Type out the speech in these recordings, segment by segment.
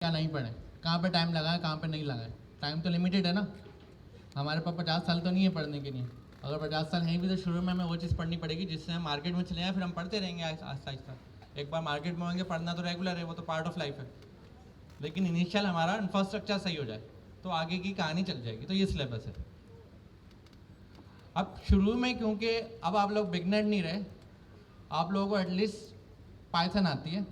क्या नहीं पढ़े, कहाँ पे टाइम लगा है, कहाँ पे नहीं लगा है। टाइम तो लिमिटेड है ना, हमारे पास 50 साल तो नहीं है पढ़ने के लिए। अगर 50 साल नहीं भी तो शुरू में हमें वो चीज़ पढ़नी पड़ेगी जिससे हम मार्केट में चले जाएँ, फिर हम पढ़ते रहेंगे आहिस्ता आहिस्ता। एक बार मार्केट में होंगे, पढ़ना तो रेगुलर है, वो तो पार्ट ऑफ लाइफ है। लेकिन इनिशियल हमारा इंफ्रास्ट्रक्चर सही हो जाए तो आगे की कहानी चल जाएगी। तो ये सिलेबस है। अब शुरू में क्योंकि अब आप लोग बिगनर नहीं रहे, आप लोगों को एटलीस्ट पाइथन आती है,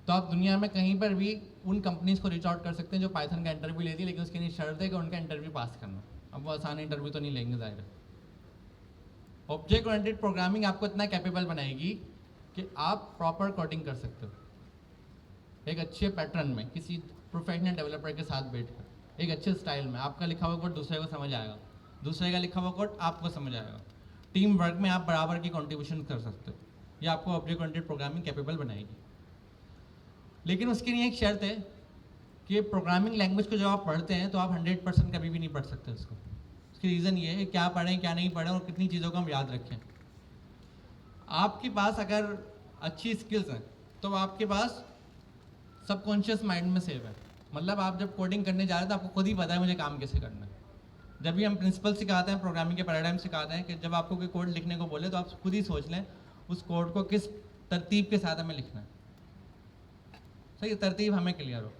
तो आप दुनिया में कहीं पर भी उन कंपनीज को रीच आउट कर सकते हैं जो पाइथन का इंटरव्यू लेती है, लेकिन उसके लिए शर्त है कि उनका इंटरव्यू पास करना। अब वो आसान इंटरव्यू तो नहीं लेंगे ज़ाहिर है। ऑब्जेक्ट ओरिएंटेड प्रोग्रामिंग आपको इतना कैपेबल बनाएगी कि आप प्रॉपर कोडिंग कर सकते हो एक अच्छे पैटर्न में, किसी प्रोफेशनल डेवलपर के साथ बैठकर एक अच्छे स्टाइल में। आपका लिखा हुआ कोड दूसरे को समझ आएगा, दूसरे का लिखा हुआ कोड आपको समझ आएगा। टीम वर्क में आप बराबर की कंट्रीब्यूशन कर सकते हो। ये आपको ऑब्जेक्ट ओरिएंटेड प्रोग्रामिंग कैपेबल बनाएगी। लेकिन उसके लिए एक शर्त है कि प्रोग्रामिंग लैंग्वेज को जब आप पढ़ते हैं तो आप 100% कभी भी नहीं पढ़ सकते उसको। उसकी रीज़न ये है क्या पढ़ें क्या नहीं पढ़ें और कितनी चीज़ों को हम याद रखें। आपके पास अगर अच्छी स्किल्स हैं तो आपके पास सबकॉन्शियस माइंड में सेव है। मतलब आप जब कोडिंग करने जा रहे हैं तो आपको खुद ही पता है मुझे काम कैसे करना है। जब भी हम प्रिंसिपल सिखाते हैं, प्रोग्रामिंग के पैराडाइम सिखाते हैं कि जब आपको कोई कोड लिखने को बोले तो आप खुद ही सोच लें उस कोड को किस तरतीब के साथ हमें लिखना है। सही, तरतीब हमें क्लियर हो।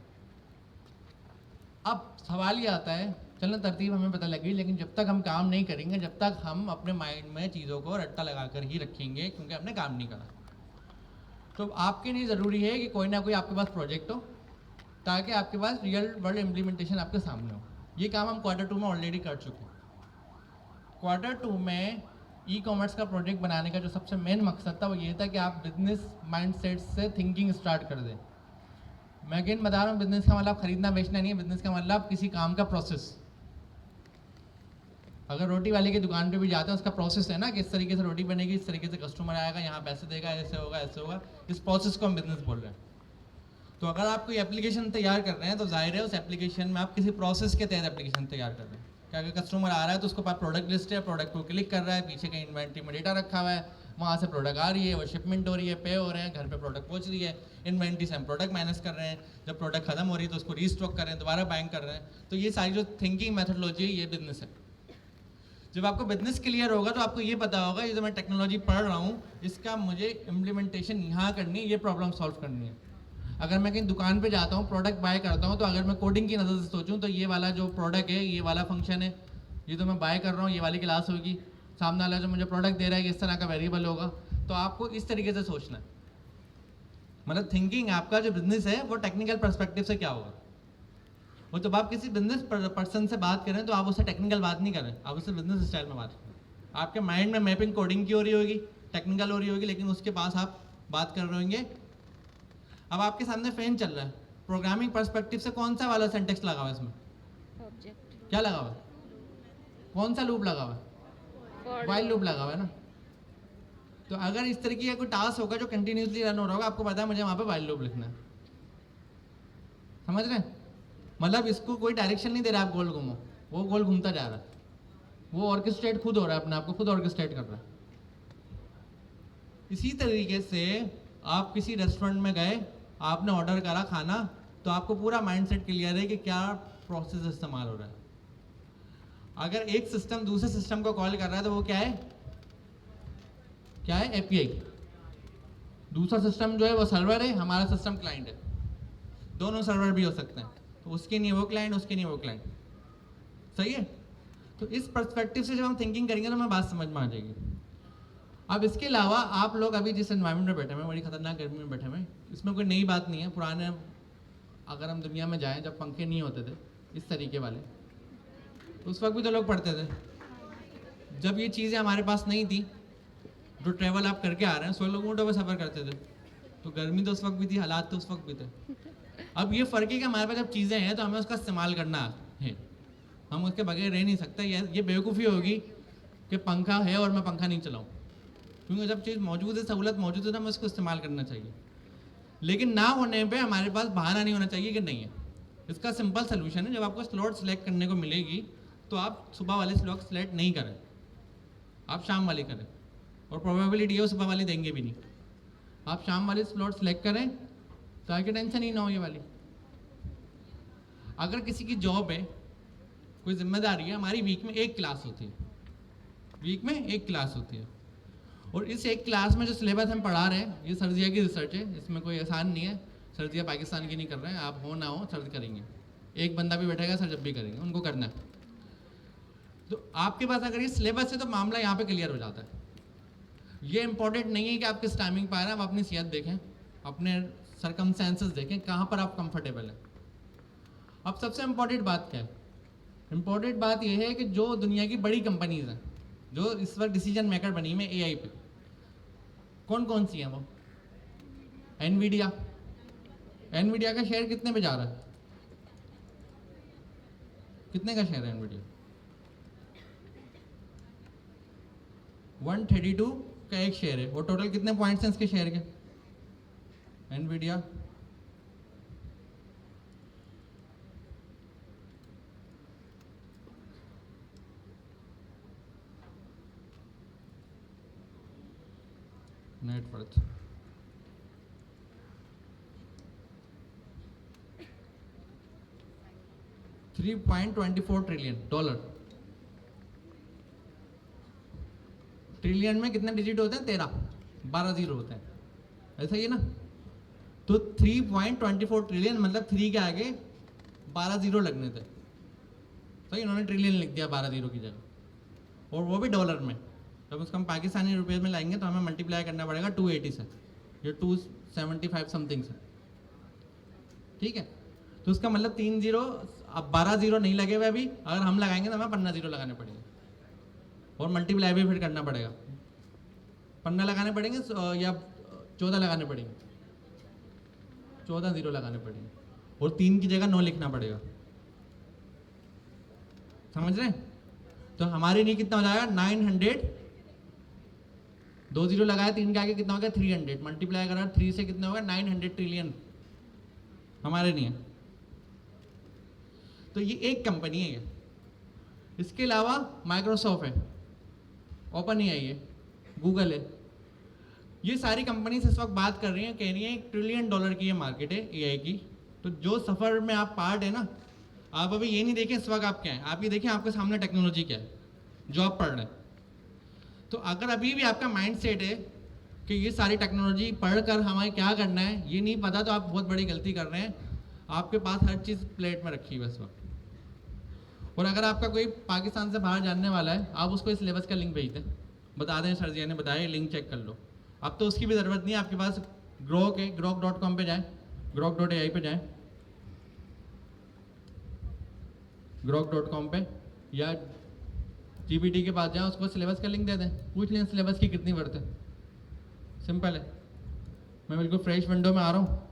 अब सवाल ये आता है, चलो तरतीब हमें पता लगी, लेकिन जब तक हम काम नहीं करेंगे, जब तक हम अपने माइंड में चीज़ों को रट्टा लगा कर ही रखेंगे क्योंकि हमने काम नहीं करा, तो आपके लिए ज़रूरी है कि कोई ना कोई आपके पास प्रोजेक्ट हो ताकि आपके पास रियल वर्ल्ड इम्प्लीमेंटेशन आपके सामने हो। ये काम हम Q2 में ऑलरेडी कर चुके हैं। Q2 में ई कॉमर्स का प्रोजेक्ट बनाने का जो सबसे मेन मकसद था वो ये था कि आप बिजनेस माइंडसेट से थिंकिंग स्टार्ट कर दें। मैं अगेन बता रहा हूँ, बिजनेस का मतलब खरीदना बेचना नहीं है, बिजनेस का मतलब किसी काम का प्रोसेस। अगर रोटी वाले की दुकान पे भी जाते हैं, उसका प्रोसेस है ना कि इस तरीके से रोटी बनेगी, इस तरीके से कस्टमर आएगा, यहाँ पैसे देगा, ऐसे होगा ऐसे होगा। इस प्रोसेस को हम बिजनेस बोल रहे हैं। तो अगर आप कोई एप्लीकेशन तैयार कर रहे हैं तो जाहिर है उस एप्लीकेशन में आप किसी प्रोसेस के तहत एप्लीकेशन तैयार कर रहे हैं। क्या अगर कस्टमर आ रहा है तो उसके पास प्रोडक्ट लिस्ट है, प्रोडक्ट को क्लिक कर रहा है, पीछे कहीं इन्वेंट्री में डेटा रखा हुआ है, वहाँ से प्रोडक्ट आ रही है, वो शिपमेंट हो रही है, पे हो रहे हैं, घर पे प्रोडक्ट पहुँच रही है, इन्वेंट्री से हम प्रोडक्ट मैनेज कर रहे हैं, जब प्रोडक्ट खत्म हो रही है तो उसको रीस्टॉक कर रहे हैं, दोबारा बाइंग कर रहे हैं। तो ये सारी जो थिंकिंग मैथडोलॉजी है ये बिजनेस है। जब आपको बिजनेस क्लियर होगा तो आपको ये पता होगा ये जो मैं टेक्नोलॉजी पढ़ रहा हूँ इसका मुझे इम्प्लीमेंटेशन यहाँ करनी है, ये प्रॉब्लम सॉल्व करनी है। अगर मैं कहीं दुकान पे जाता हूँ, प्रोडक्ट बाय करता हूँ, तो अगर मैं कोडिंग की नज़र से सोचूं तो ये वाला जो प्रोडक्ट है, ये वाला फंक्शन है, ये तो मैं बाय कर रहा हूँ, ये वाली क्लास होगी, सामने वाला जो मुझे प्रोडक्ट दे रहा है इस तरह का वेरिएबल होगा। तो आपको इस तरीके से सोचना है। मतलब थिंकिंग आपका जो बिजनेस है वो टेक्निकल पर्सपेक्टिव से क्या होगा। वो जब आप किसी बिजनेस पर्सन से बात करें तो आप उससे टेक्निकल बात नहीं करें, आप उससे बिजनेस स्टाइल में बात करें। आपके माइंड में मैपिंग कोडिंग की हो रही होगी, टेक्निकल हो रही होगी, लेकिन उसके पास आप बात कर रहे होंगे। अब आपके सामने फैन चल रहा है, प्रोग्रामिंग पर्सपेक्टिव से कौन सा वाला सिंटेक्स लगा हुआ है इसमें? ऑब्जेक्ट। क्या लगा हुआ है? कौन सा लूप लगा हुआ है? व्हाइल लूप लगा हुआ है ना। तो अगर इस तरीके का कोई टास्क होगा जो कंटिन्यूसली रन हो रहा होगा, आपको पता है मुझे वहाँ पे व्हाइल लूप लिखना है। समझ रहे हैं? मतलब इसको कोई डायरेक्शन नहीं दे रहा आप गोल घूमो, वो गोल घूमता जा रहा है, वो ऑर्केस्ट्रेट खुद हो रहा है, अपने आप को खुद ऑर्केस्ट्रेट कर रहा है। इसी तरीके से आप किसी रेस्टोरेंट में गए, आपने ऑर्डर करा खाना, तो आपको पूरा माइंडसेट क्लियर है कि क्या प्रोसेस इस्तेमाल हो रहा है। अगर एक सिस्टम दूसरे सिस्टम को कॉल कर रहा है तो वो क्या है? क्या है? एपीआई। दूसरा सिस्टम जो है वो सर्वर है, हमारा सिस्टम क्लाइंट है। दोनों सर्वर भी हो सकते हैं, तो उसके लिए वो क्लाइंट, उसके लिए वो क्लाइंट। सही है? तो इस पर्सपेक्टिव से जब हम थिंकिंग करेंगे तो हमें बात समझ में आ जाएगी। अब इसके अलावा आप लोग अभी जिस एनवायरनमेंट में बैठे हुए हैं, बड़ी खतरनाक गर्मी में बैठे हुए हैं, इसमें कोई नई बात नहीं है। पुराने अगर हम दुनिया में जाएं जब पंखे नहीं होते थे इस तरीके वाले, तो उस वक्त भी तो लोग पढ़ते थे। जब ये चीज़ें हमारे पास नहीं थी, जो ट्रैवल आप करके आ रहे हैं, 100 लोग ऊँटों पर सफ़र करते थे, तो गर्मी तो उस वक्त भी थी, हालात तो उस वक्त भी थे। अब ये फ़र्क है कि हमारे पास जब चीज़ें हैं तो हमें उसका इस्तेमाल करना है, हम उसके बगैर रह नहीं सकते। ये बेवकूफ़ी होगी कि पंखा है और मैं पंखा नहीं चलाऊँ, क्योंकि जब चीज़ मौजूद है, सहूलत मौजूद है, तो हमें उसको इस्तेमाल करना चाहिए। लेकिन ना होने पे हमारे पास बहाना नहीं होना चाहिए कि नहीं है। इसका सिंपल सोल्यूशन है, जब आपको स्लॉट सेलेक्ट करने को मिलेगी तो आप सुबह वाले स्लॉट सेलेक्ट नहीं करें, आप शाम वाले करें, और प्रोबेबिलिटी है वो सुबह वाले देंगे भी नहीं। आप शाम वाले स्लॉट सेलेक्ट करें ताकि टेंशन ही ना हो ये वाली। अगर किसी की जॉब है, कोई जिम्मेदारी है, हमारी वीक में एक क्लास होती है, वीक में एक क्लास होती है। और इस एक क्लास में जो सिलेबस हम पढ़ा रहे हैं, ये सर्जिया की रिसर्च है, इसमें कोई आसान नहीं है। सर्जिया पाकिस्तान की नहीं कर रहे हैं, आप हो ना हो सर्च करेंगे, एक बंदा भी बैठेगा सर जब भी करेंगे, उनको करना है। तो आपके पास अगर ये सिलेबस है तो मामला यहाँ पे क्लियर हो जाता है। ये इंपॉर्टेंट नहीं है कि आप किस टाइमिंग पर आ रहे हैं, आप अपनी सेहत देखें, अपने सरकमस्टेंसेस देखें, कहाँ पर आप कंफर्टेबल हैं। अब सबसे इम्पॉर्टेंट बात क्या है? इम्पॉर्टेंट बात यह है कि जो दुनिया की बड़ी कंपनीज हैं, जो इस वक्त डिसीजन मेकर बनी में एआई पे, कौन कौन सी हैं वो? एनवीडिया। एनवीडिया का शेयर कितने पे जा रहा है? कितने का शेयर है एनवीडिया? 132 का एक शेयर है। और टोटल कितने पॉइंट्स हैं इसके शेयर के? Nvidia net worth 3.24 trillion dollar. Trillion में कितने डिजिट होते हैं? 12 जीरो होते हैं, ऐसा ही है ना? तो 3.24 ट्रिलियन मतलब 3 के आगे 12 जीरो लगने थे, तो इन्होंने ट्रिलियन लिख दिया 12 जीरो की जगह, और वो भी डॉलर में। जब उसको हम पाकिस्तानी रुपये में लाएंगे तो हमें मल्टीप्लाई करना पड़ेगा 280 से, ये 275 समथिंग से, ठीक है? तो उसका मतलब 3 जीरो, अब 12 जीरो नहीं लगे हुए अभी, अगर हम लगाएंगे तो हमें 15 जीरो लगाने पड़ेंगे, और मल्टीप्लाई भी फिर करना पड़ेगा। 15 लगाने पड़ेंगे या 14 लगाने पड़ेंगे? 14 जीरो लगाने पड़ेंगे, और 3 की जगह 9 लिखना पड़ेगा। समझ रहे हैं? तो हमारे लिए कितना हो जाएगा? 900। 2 जीरो लगाया 3 के आगे, कितना हो गया? 300। मल्टीप्लाई करा 3 से, कितना होगा? 900 ट्रिलियन हमारे लिए। तो ये एक कंपनी है ये। इसके अलावा माइक्रोसॉफ्ट है, ओपन एआई है, गूगल है। ये सारी कंपनी इस वक्त बात कर रही हैं, कह रही हैं $1 ट्रिलियन की ये मार्केट है एआई की। तो जो सफ़र में आप पार्ट है ना, आप अभी ये नहीं देखें इस वक्त आप क्या है, आप ये देखें आपके सामने टेक्नोलॉजी क्या है जो आप पढ़ रहे हैं। तो अगर अभी भी आपका माइंड सेट है कि ये सारी टेक्नोलॉजी पढ़कर हमें क्या करना है ये नहीं पता, तो आप बहुत बड़ी गलती कर रहे हैं। आपके पास हर चीज़ प्लेट में रखी है इस वक्त। और अगर आपका कोई पाकिस्तान से बाहर जानने वाला है, आप उसको इस सिलेबस का लिंक भेज दें, बता दें सर जी ने बताया, लिंक चेक कर लो। अब तो उसकी भी ज़रूरत नहीं है, आपके पास ग्रोक है, grok.com पे जाएँ, grok.ai पे जाएँ, grok.com पे, या जीपीटी के पास जाएँ, उसको सिलेबस का लिंक दे दें, पूछ लें सिलेबस की कितनी वर्थ है। सिंपल है। मैं बिल्कुल फ्रेश विंडो में आ रहा हूँ।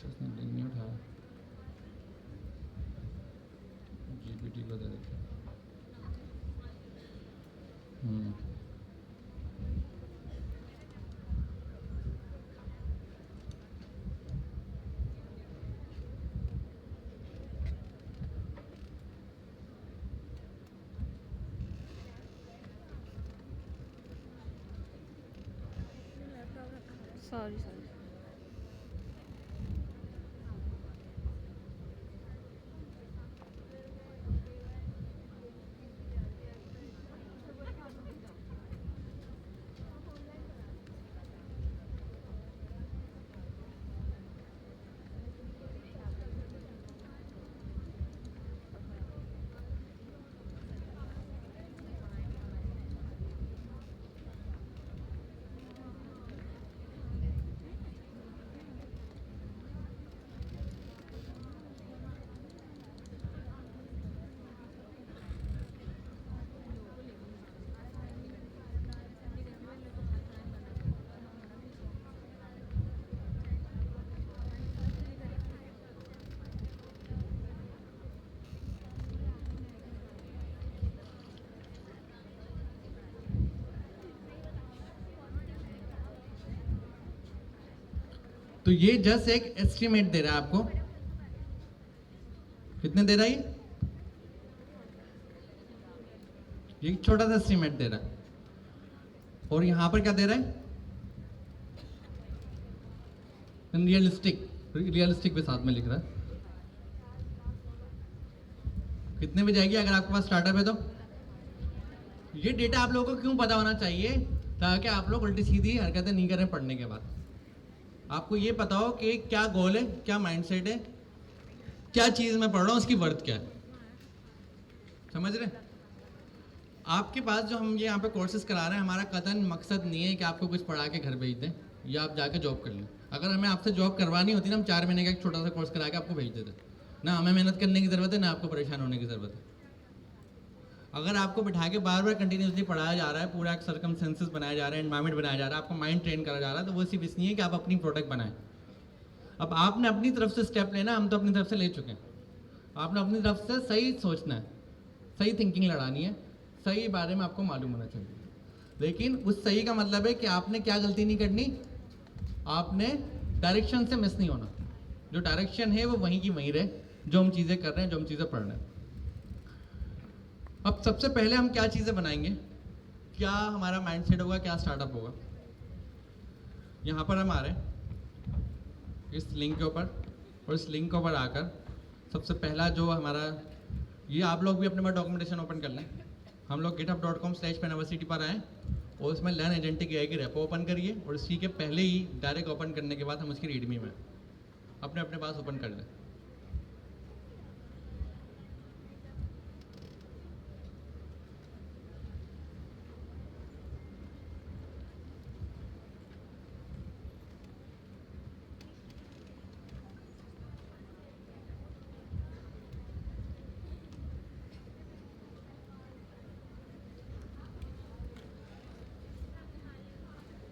उसने लिंक नहीं उठाया, जीपीटी को दे देते। Sorry sorry. तो ये जस्ट एक एस्टिमेट दे रहा है आपको। कितने दे रहा है ये छोटा सा एस्टिमेट दे रहा है। और यहां पर क्या दे रहा है, रियलिस्टिक के साथ में लिख रहा है। कितने में जाएगी अगर आपके पास स्टार्टअप है तो। ये डेटा आप लोगों को क्यों पता होना चाहिए, ताकि आप लोग उल्टी सीधी हरकतें नहीं करें पढ़ने के बाद। आपको ये पता हो कि क्या गोल है, क्या माइंडसेट है, क्या चीज़ मैं पढ़ रहा हूँ, उसकी वर्थ क्या है। समझ रहे? आपके पास जो हम ये यहाँ पे कोर्सेज करा रहे हैं, हमारा कतई मकसद नहीं है कि आपको कुछ पढ़ा के घर भेज दें या आप जाके जॉब कर लें। अगर हमें आपसे जॉब करवानी होती ना, हम 4 महीने का एक छोटा सा कोर्स करा के आपको भेज देते। ना हमें मेहनत करने की ज़रूरत है, ना आपको परेशान होने की ज़रूरत है। अगर आपको बिठा के बार बार कंटिन्यूसली पढ़ाया जा रहा है, पूरा एक सर्कमस्टेंसेस बनाया जा रहा है, एनवायरमेंट बनाया जा रहा है, आपको माइंड ट्रेन करा जा रहा है, तो वो सिर्फ इसलिए है कि आप अपनी प्रोडक्ट बनाएं। अब आपने अपनी तरफ से स्टेप लेना, हम तो अपनी तरफ से ले चुके हैं। आपने अपनी तरफ से सही सोचना है, सही थिंकिंग लड़ानी है, सही बारे में आपको मालूम होना चाहिए। लेकिन उस सही का मतलब है कि आपने क्या गलती नहीं करनी, आपने डायरेक्शन से मिस नहीं होना। जो डायरेक्शन है वो वहीं की वहीं रहे, जो हम चीज़ें कर रहे हैं, जो हम चीज़ें पढ़ रहे हैं। अब सबसे पहले हम क्या चीज़ें बनाएंगे, क्या हमारा माइंडसेट होगा, क्या स्टार्टअप होगा। यहाँ पर हम आ रहे हैं इस लिंक के ऊपर, और इस लिंक के ऊपर आकर सबसे पहला जो हमारा, ये आप लोग भी अपने पास डॉक्यूमेंटेशन ओपन कर लें। हम लोग github.com/penversity पर आएँ और उसमें लर्न एजेंटिक एआई की रेपो ओपन करिए, और इसी के पहले ही डायरेक्ट ओपन करने के बाद हम उसकी रीडमी में अपने अपने पास ओपन कर लें।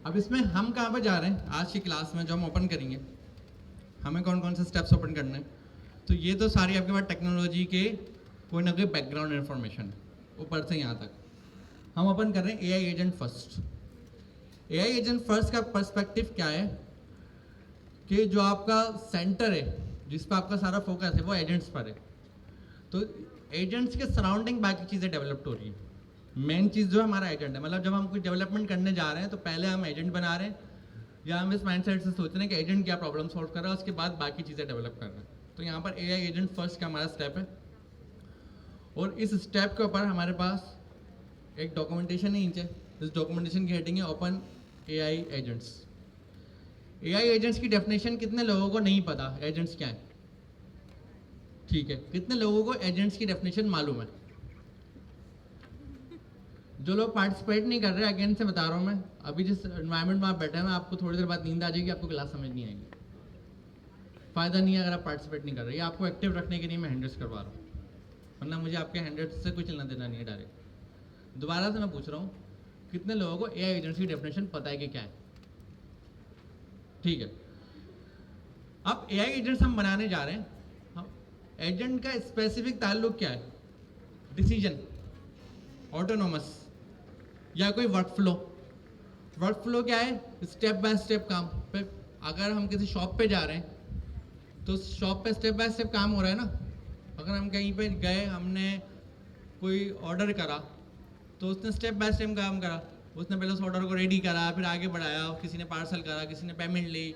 अब इसमें हम कहाँ पर जा रहे हैं, आज की क्लास में जो हम ओपन करेंगे, हमें कौन कौन से स्टेप्स ओपन करने हैं। तो ये तो सारी आपके पास टेक्नोलॉजी के कोई ना कोई बैकग्राउंड इन्फॉर्मेशन है, ऊपर से यहाँ तक। हम ओपन कर रहे हैं AI agent first. AI agent first का पर्सपेक्टिव क्या है कि जो आपका सेंटर है, जिस पर आपका सारा फोकस है, वो एजेंट्स पर है। तो एजेंट्स के सराउंडिंग बाकी चीज़ें डेवलप हो रही है। मेन चीज़ जो हमारा एजेंट है, मतलब जब हम कुछ डेवलपमेंट करने जा रहे हैं तो पहले हम एजेंट बना रहे हैं, या हम इस माइंडसेट से सोच रहे हैं कि एजेंट क्या प्रॉब्लम सॉल्व कर रहा है, उसके बाद बाकी चीज़ें डेवलप कर रहे हैं। तो यहाँ पर एआई एजेंट फर्स्ट का हमारा स्टेप है, और इस स्टेप के ऊपर हमारे पास एक डॉक्यूमेंटेशन है नीचे। इस डॉक्यूमेंटेशन की हेडिंग है open AI agents. AI agents की डेफिनेशन कितने लोगों को नहीं पता एजेंट्स क्या है, ठीक है। कितने लोगों को एजेंट्स की डेफिनेशन मालूम है? जो लोग पार्टिसिपेट नहीं कर रहे, अगेन से बता रहा हूँ मैं, अभी जिस एनवायरनमेंट में आप बैठे हैं, आपको थोड़ी देर बाद नींद आ जाएगी, आपको क्लास समझ नहीं आएगी। फ़ायदा नहीं है अगर आप पार्टिसिपेट नहीं कर रहे। ये आपको एक्टिव रखने के लिए मैं हैंडल्स करवा रहा हूँ, वरना मुझे आपके हैंडल्स से कुछ लेना देना नहीं है। डायरेक्ट दोबारा से मैं पूछ रहा हूँ, कितने लोगों को एआई एजेंट्स की डेफिनेशन पता है कि क्या है? ठीक है। अब एआई एजेंट्स हम बनाने जा रहे हैं। एजेंट का स्पेसिफिक ताल्लुक क्या है? डिसीजन, ऑटोनोमस, या कोई वर्कफ्लो। वर्कफ्लो क्या है? स्टेप बाय स्टेप काम पे। अगर हम किसी शॉप पे जा रहे हैं तो शॉप पे स्टेप बाय स्टेप काम हो रहा है ना। अगर हम कहीं पे गए, हमने कोई ऑर्डर करा, तो उसने स्टेप बाय स्टेप काम करा। उसने पहले उस ऑर्डर को रेडी करा, फिर आगे बढ़ाया, किसी ने पार्सल करा, किसी ने पेमेंट ली,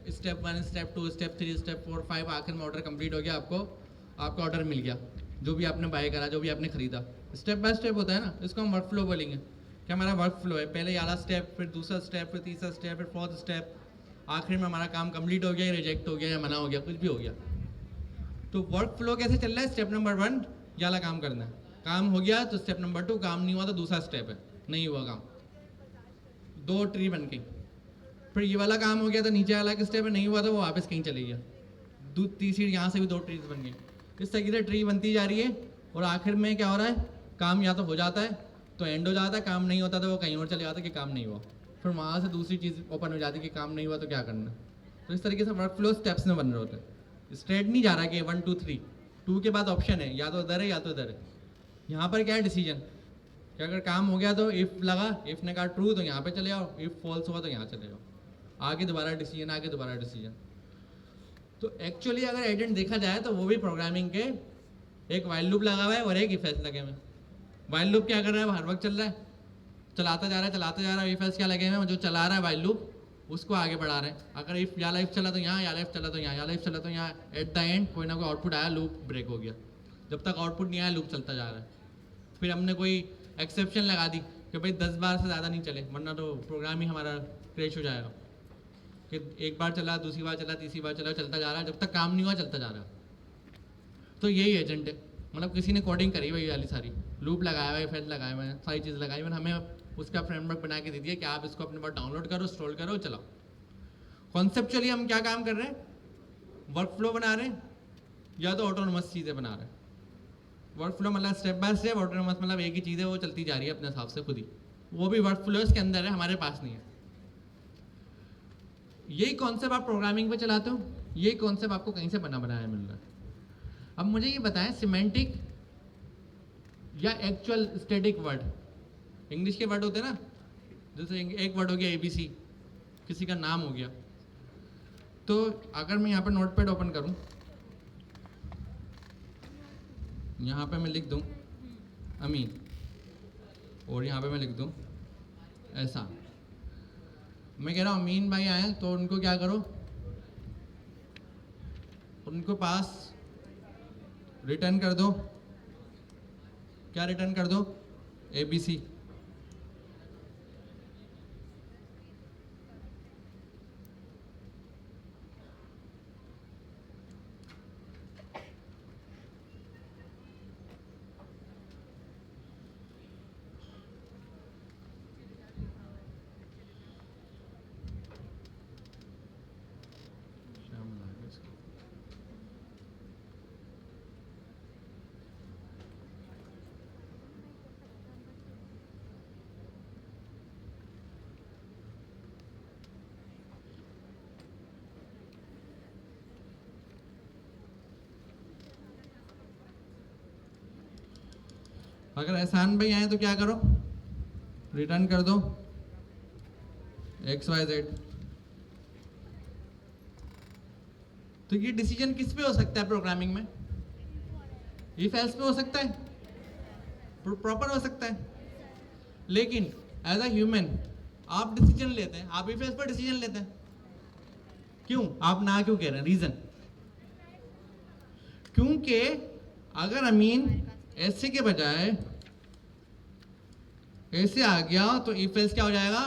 स्टेप 1, स्टेप 2, स्टेप 3, स्टेप 4, 5, आखिर में ऑर्डर कंप्लीट हो गया, आपका ऑर्डर मिल गया, जो भी आपने बाय करा, जो भी आपने खरीदा। स्टेप बाय स्टेप होता है ना, इसको हम वर्क फ्लो बोलेंगे कि हमारा वर्क फ्लो है। पहले वाला स्टेप, फिर दूसरा स्टेप, फिर तीसरा स्टेप, फिर फोर्थ स्टेप, आखिर में हमारा काम कंप्लीट हो गया, रिजेक्ट हो गया या मना हो गया, कुछ भी हो गया। तो वर्क फ्लो कैसे चल रहा है? स्टेप नंबर 1 ये वाला काम करना है, काम हो गया तो स्टेप नंबर 2, काम नहीं हुआ तो दूसरा स्टेप है, नहीं हुआ काम, 2 ट्री बन गई। फिर ये वाला काम हो गया तो नीचे वाला स्टेप है, नहीं हुआ तो वो वापस कहीं चले गया, तीसरी यहाँ से भी 2 ट्रीज बन गई। इस तरीके से ट्री बनती जा रही है, और आखिर में क्या हो रहा है? काम या तो हो जाता है तो एंड हो जाता है, काम नहीं होता तो वो कहीं और चले जाता है कि काम नहीं हुआ। फिर वहाँ से दूसरी चीज़ ओपन हो जाती है कि काम नहीं हुआ तो क्या करना। तो इस तरीके से वर्क फ्लो स्टेप्स में बन रहे होते हैं। स्ट्रेट नहीं जा रहा कि 1 2 3, 2 के बाद ऑप्शन है, या तो इधर है या तो इधर है। यहाँ पर क्या है? डिसीजन, कि अगर काम हो गया तो इफ़ लगा, इफ़ ने कहा ट्रू तो यहाँ पे चले जाओ, इफ़ फॉल्स हुआ तो यहाँ चले जाओ। आगे दोबारा डिसीजन, आगे दोबारा डिसीजन। तो एक्चुअली अगर एजेंट देखा जाए तो वो भी प्रोग्रामिंग के एक वाइल लूप लगा हुआ है और एक इफ एल्स लगे हुए हैं। वाइल लूप क्या कर रहा है, वो हर वक्त चल रहा है, चलाता जा रहा है। इफ एल्स क्या लगे हुए हैं, जो चला रहा है वाइल लूप उसको आगे बढ़ा रहे हैं। अगर इफ या लाइफ चला तो यहाँ, या लाइफ चला तो यहाँ, या लाइफ चला तो यहाँ, एट द एंड कोई ना कोई आउटपुट आया, लूप ब्रेक हो गया। जब तक आउटपुट नहीं आया लूप चलता जा रहा है। फिर हमने कोई एक्सेप्शन लगा दी कि भाई 10 बार से ज़्यादा नहीं चले, वरना तो प्रोग्राम ही हमारा क्रैश हो जाएगा। कि एक बार चला, दूसरी बार चला, तीसरी बार चला, चलता जा रहा है, जब तक काम नहीं हुआ चलता जा रहा है। तो यही एजेंट है, मतलब किसी ने कोडिंग करी वही वाली सारी, लूप लगाया हुआ है, फेल लगाए हुए हैं, सारी चीज़ लगाई हुई, हमें उसका फ्रेमवर्क बना के दे दिया कि आप इसको अपने पास डाउनलोड करो, इंस्टॉल करो, चलाओ। कॉन्सेप्चुअली हम क्या काम कर रहे हैं, वर्क फ्लो बना रहे हैं या तो ऑटोनोमस चीज़ें बना रहे हैं। वर्क फ्लो मतलब स्टेप बाय स्टेप, ऑटोनोमस मतलब एक ही चीज़ है, वो चलती जा रही है अपने हिसाब से खुद ही, वो भी वर्क फ्लो इसके अंदर है, हमारे पास नहीं है। यही कॉन्सेप्ट आप प्रोग्रामिंग पे चलाते हो, यही कॉन्सेप्ट आपको कहीं से बना बनाया मिल रहा है। अब मुझे ये बताएं, सिमेंटिक या एक्चुअल स्टैटिक वर्ड, इंग्लिश के वर्ड होते हैं ना, जैसे एक वर्ड हो गया ABC, किसी का नाम हो गया, तो अगर मैं यहाँ पर नोटपैड ओपन करूँ, यहाँ पे मैं लिख दूँ अमीन, और यहाँ पे मैं लिख दूँ ऐसा, मैं कह रहा हूँ अमीन भाई आए तो उनको क्या करो, उनको पास रिटर्न कर दो, क्या रिटर्न कर दो, ABC। अगर एहसान भाई आए तो क्या करो, रिटर्न कर दो XYZ। तो ये डिसीजन किस पे हो सकता है प्रोग्रामिंग में, इफ एल्स पे हो सकता है, प्रॉपर हो सकता है, लेकिन एज अ ह्यूमन आप डिसीजन लेते हैं, आप इफ एल्स पर डिसीजन लेते हैं, क्यों, आप ना क्यों कह रहे हैं, रीजन, क्योंकि अगर अमीन ऐसे के बजाय ऐसे आ गया तो इफ एल्स क्या हो जाएगा,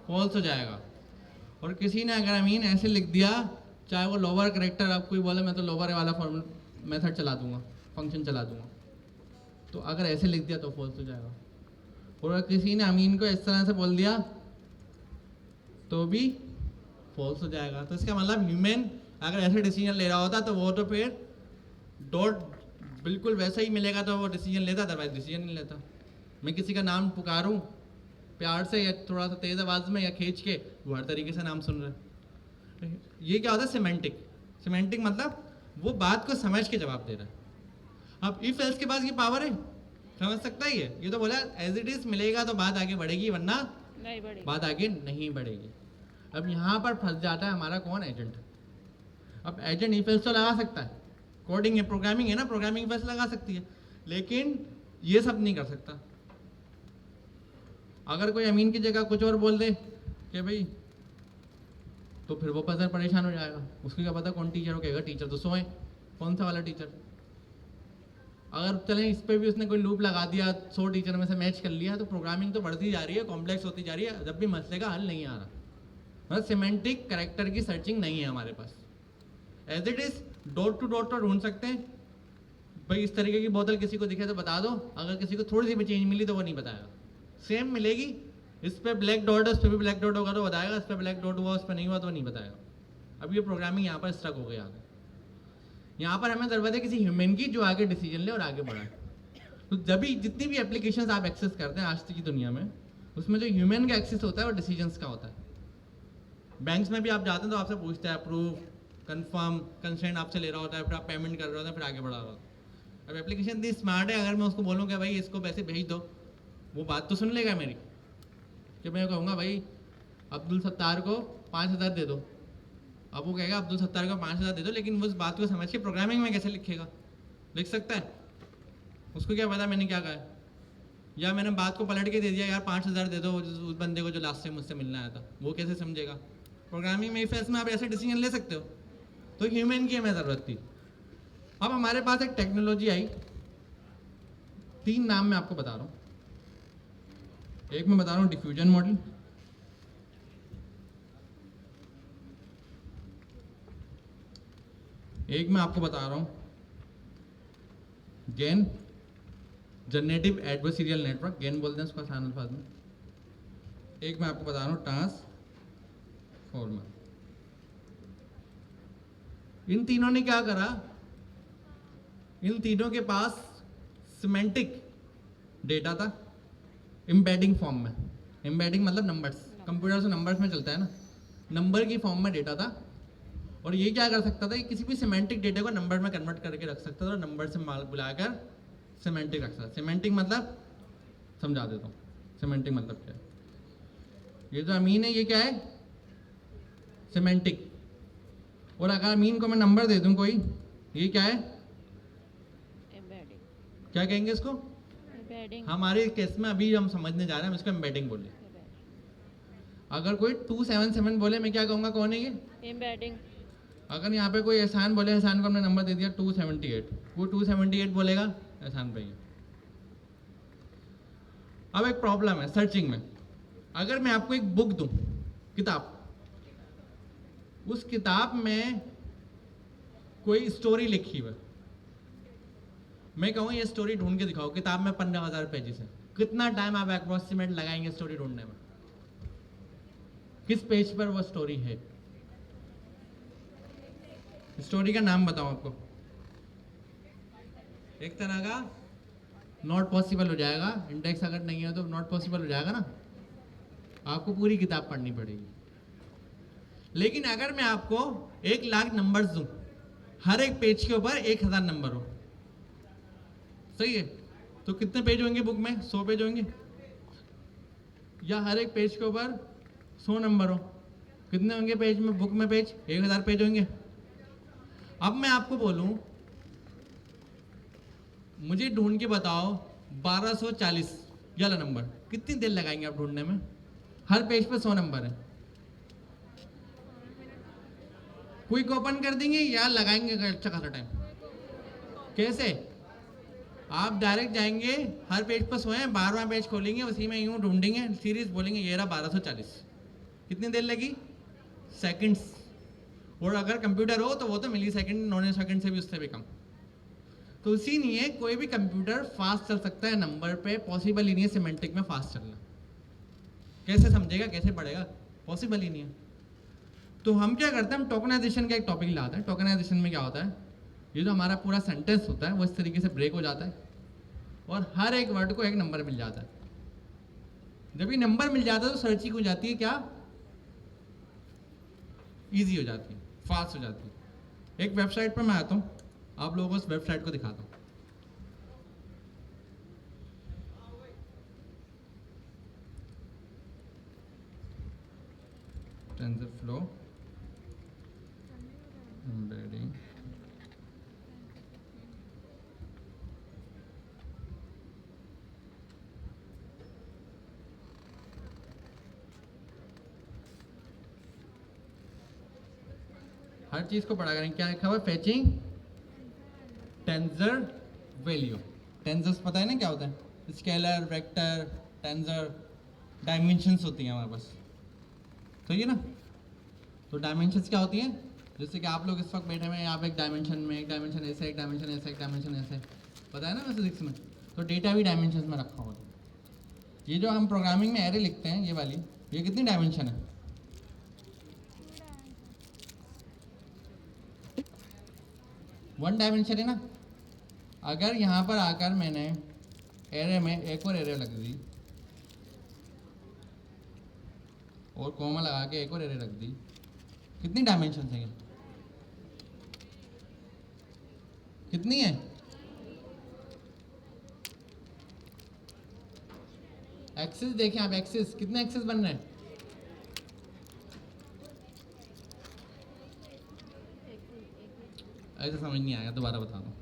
फॉल्स हो जाएगा। और किसी ने अगर अमीन ऐसे लिख दिया, चाहे वो लोअर करेक्टर, आप कोई बोले मैं तो लोअर वाला मेथड चला दूंगा, फंक्शन चला दूंगा, तो अगर ऐसे लिख दिया तो फॉल्स हो जाएगा। और अगर किसी ने अमीन को इस तरह से बोल दिया तो भी फॉल्स हो जाएगा। तो इसका मतलब ह्यूमन अगर ऐसे डिसीजन ले रहा होता तो वो तो फिर डॉट बिल्कुल वैसा ही मिलेगा तो वो डिसीजन लेता, अदरवाइज डिसीजन नहीं लेता। मैं किसी का नाम पुकारूं प्यार से या थोड़ा सा तेज़ आवाज़ में या खींच के, वो हर तरीके से नाम सुन रहा है। ये क्या होता है, सिमेंटिक। सिमेंटिक मतलब वो बात को समझ के जवाब दे रहा है। अब इफ एल्स के पास ये पावर है, समझ सकता ही है, ये तो बोला एज इट इज मिलेगा तो बात आगे बढ़ेगी, वरना नहीं बढ़ेगी, बात आगे नहीं बढ़ेगी। अब यहाँ पर फंस जाता है हमारा कौन, एजेंट। अब एजेंट इफ एल्स तो लगा सकता है, कोडिंग है, प्रोग्रामिंग है ना, प्रोग्रामिंग इफ एल्स लगा सकती है, लेकिन ये सब नहीं कर सकता। अगर कोई अमीन की जगह कुछ और बोल दे कि भाई, तो फिर वो पता परेशान हो जाएगा, उसको क्या पता कौन टीचर हो, कहेगा टीचर तो सोए, कौन सा वाला टीचर। अगर चलें इस पर भी उसने कोई लूप लगा दिया, 100 टीचर में से मैच कर लिया, तो प्रोग्रामिंग तो बढ़ती जा रही है, कॉम्प्लेक्स होती जा रही है, जब भी मसले का हल नहीं आ रहा। मतलब सिमेंटिक कैरेक्टर की सर्चिंग नहीं है हमारे पास। As it is dot to dot तो ढूंढ सकते हैं, भाई इस तरीके की बोतल किसी को दिखे तो बता दो, अगर किसी को थोड़ी सी भी चेंज मिली तो वो नहीं बताएगा, सेम मिलेगी, इस पर ब्लैक डॉट है, उस पर भी ब्लैक डॉट होगा तो बताएगा, इस पर ब्लैक डॉट हुआ उस पर नहीं हुआ तो नहीं बताएगा। अब ये प्रोग्रामिंग यहाँ पर स्ट्रक हो गया आगे। यहाँ पर हमें ज़रूरत है किसी ह्यूमन की जो आगे डिसीजन ले और आगे बढ़ाए। तो जब भी जितनी भी एप्लीकेशंस आप एक्सेस करते हैं आज की दुनिया में, उसमें जो ह्यूमन का एक्सेस होता है वो डिसीजंस का होता है। बैंक्स में भी आप जाते हैं तो आपसे पूछता है अप्रूव, कंफर्म, कंसेंट आपसे ले रहा होता है, फिर आप पेमेंट कर रहे होते हैं, फिर आगे बढ़ा रहा होता है। अब एप्लीकेशन इतनी स्मार्ट है, अगर मैं उसको बोलूँ कि भाई इसको पैसे भेज दो, वो बात तो सुन लेगा मेरी, कि मैं कहूँगा भाई अब्दुल सत्तार को 5,000 दे दो। अब वो कहेगा अब्दुल सत्तार को 5,000 दे दो, लेकिन वो उस बात को समझ के प्रोग्रामिंग में कैसे लिखेगा? लिख सकता है? उसको क्या पता मैंने क्या कहा है? या मैंने बात को पलट के दे दिया, यार 5,000 दे दो उस बंदे को जो लास्ट टाइम मुझसे मिलने आया था, वो कैसे समझेगा? प्रोग्रामिंग में इफ में आप ऐसे डिसीजन ले सकते हो, तो ह्यूमन की हमें ज़रूरत थी। अब हमारे पास एक टेक्नोलॉजी आई, 3 नाम मैं आपको बता रहा हूँ। एक मैं बता रहा हूँ डिफ्यूजन मॉडल, एक मैं आपको बता रहा हूँ gain, generative adversarial network, gain बोलते हैं उसको आसान अल्फाज में। एक मैं आपको बता रहा हूँ ट्रांसफॉर्मर। इन तीनों ने क्या करा? इन तीनों के पास सिमेंटिक डेटा था एम्बेडिंग फॉर्म में। एम्बेडिंग मतलब नंबर्स, कंप्यूटर से नंबर्स में चलता है ना, नंबर की फॉर्म में डेटा था। और ये क्या कर सकता था कि किसी भी सिमेंटिक डेटा को नंबर में कन्वर्ट करके रख सकता था और नंबर से बुलाकर सिमेंटिक रख सकता। सिमेंटिक मतलब समझा देता हूँ, सिमेंटिक मतलब क्या है। ये जो अमीन है ये क्या है? सिमेंटिक। और अगर अमीन को मैं नंबर दे दूं कोई, ये क्या है? एम्बेडिंग। क्या कहेंगे इसको? एम्बेडिंग। हमारे केस में अभी हम समझने जा रहे हैं, हम इसको एम्बेडिंग बोले। अगर कोई 277 बोले, मैं क्या कहूँगा कौन है ये? एम्बेडिंग। अगर यहाँ पे कोई एहसान बोले, एहसान को हमने नंबर दे दिया 278, वो 278 बोलेगा एहसान पे ही। अब एक प्रॉब्लम है सर्चिंग में। अगर मैं आपको एक बुक दूं, किताब, उस किताब में कोई स्टोरी लिखी हुई, मैं कहूँ ये स्टोरी ढूंढ के दिखाओ, किताब में 15,000 पेजेस है, कितना टाइम आप अप्रोक्सीमेट लगाएंगे स्टोरी ढूंढने में? किस पेज पर वो स्टोरी है? स्टोरी का नाम बताओ आपको। एक तरह का नॉट पॉसिबल हो जाएगा, इंडेक्स अगर नहीं है तो नॉट पॉसिबल हो जाएगा ना, आपको पूरी किताब पढ़नी पड़ेगी। लेकिन अगर मैं आपको 1,00,000 नंबर्स दूं, हर एक पेज के ऊपर 1,000 नंबर हो, सही है, तो कितने पेज होंगे बुक में? 100 पेज होंगे। या हर एक पेज के ऊपर 100 नंबर हो, कितने होंगे पेज में? बुक में पेज 1,000 पेज होंगे। अब मैं आपको बोलूं, मुझे ढूंढ के बताओ 1240 वाला नंबर, कितनी देर लगाएंगे आप ढूंढने में? हर पेज पे 100 नंबर है। क्विक ओपन कर देंगे या लगाएंगे अच्छा खासा टाइम? कैसे? आप डायरेक्ट जाएंगे, हर पेज पर 100 है, 12वां पेज खोलेंगे, उसी में यूं ढूंढेंगे, सीरीज बोलेंगे ये रहा 1240। कितनी देर लगी? सेकंड्स। और अगर कंप्यूटर हो तो वो तो मिली सेकंड, नॉन सेकंड से भी उससे भी कम। तो इसीलिए कोई भी कंप्यूटर फास्ट चल सकता है, नंबर पे पॉसिबल ही नहीं है सिमेंटिक में फास्ट चलना। कैसे समझेगा, कैसे पढ़ेगा? पॉसिबल ही नहीं है। तो हम क्या करते हैं, हम टोकनाइजेशन का एक टॉपिक लाते हैं। टोकनाइजेशन में क्या होता है, ये जो हमारा पूरा सेंटेंस होता है वो इस तरीके से ब्रेक हो जाता है और हर एक वर्ड को एक नंबर मिल जाता है। जब ये नंबर मिल जाता है तो सर्चिंग हो जाती है, क्या? ईजी हो जाती है, फास्ट हो जाती है। एक वेबसाइट पर मैं आता हूँ, आप लोगों को उस वेबसाइट को दिखाता हूँ। TensorFlow embedding, हर चीज को पढ़ा करें। क्या लिखा हुआ है? Fetching tensor value. टेंसर्स पता है ना क्या होता है? स्केलर, वेक्टर, टेंसर, डायमेंशंस होती हैं हमारे पास, तो ये ना, तो डायमेंशंस क्या होती हैं? जैसे कि आप लोग इस वक्त बैठे हुए हैं, आप एक डायमेंशन में, एक डायमेंशन ऐसे, एक डायमेंशन ऐसे, एक डायमेंशन ऐसे, पता है ना मैं फिजिक्स में, तो डेटा भी डायमेंशंस में रखा होता है। ये जो हम प्रोग्रामिंग में एरे लिखते हैं, ये वाली, ये कितनी डायमेंशन है? 1 डायमेंशन है ना। अगर यहाँ पर आकर मैंने एरे में एक और एरे लग दी और कॉमा लगा के एक और एरे रख दी, कितनी डायमेंशन है? कितनी है? एक्सिस देखें आप, एक्सिस, कितने एक्सिस बन रहे हैं? ऐसे समझ नहीं आया, दोबारा बता दूँ।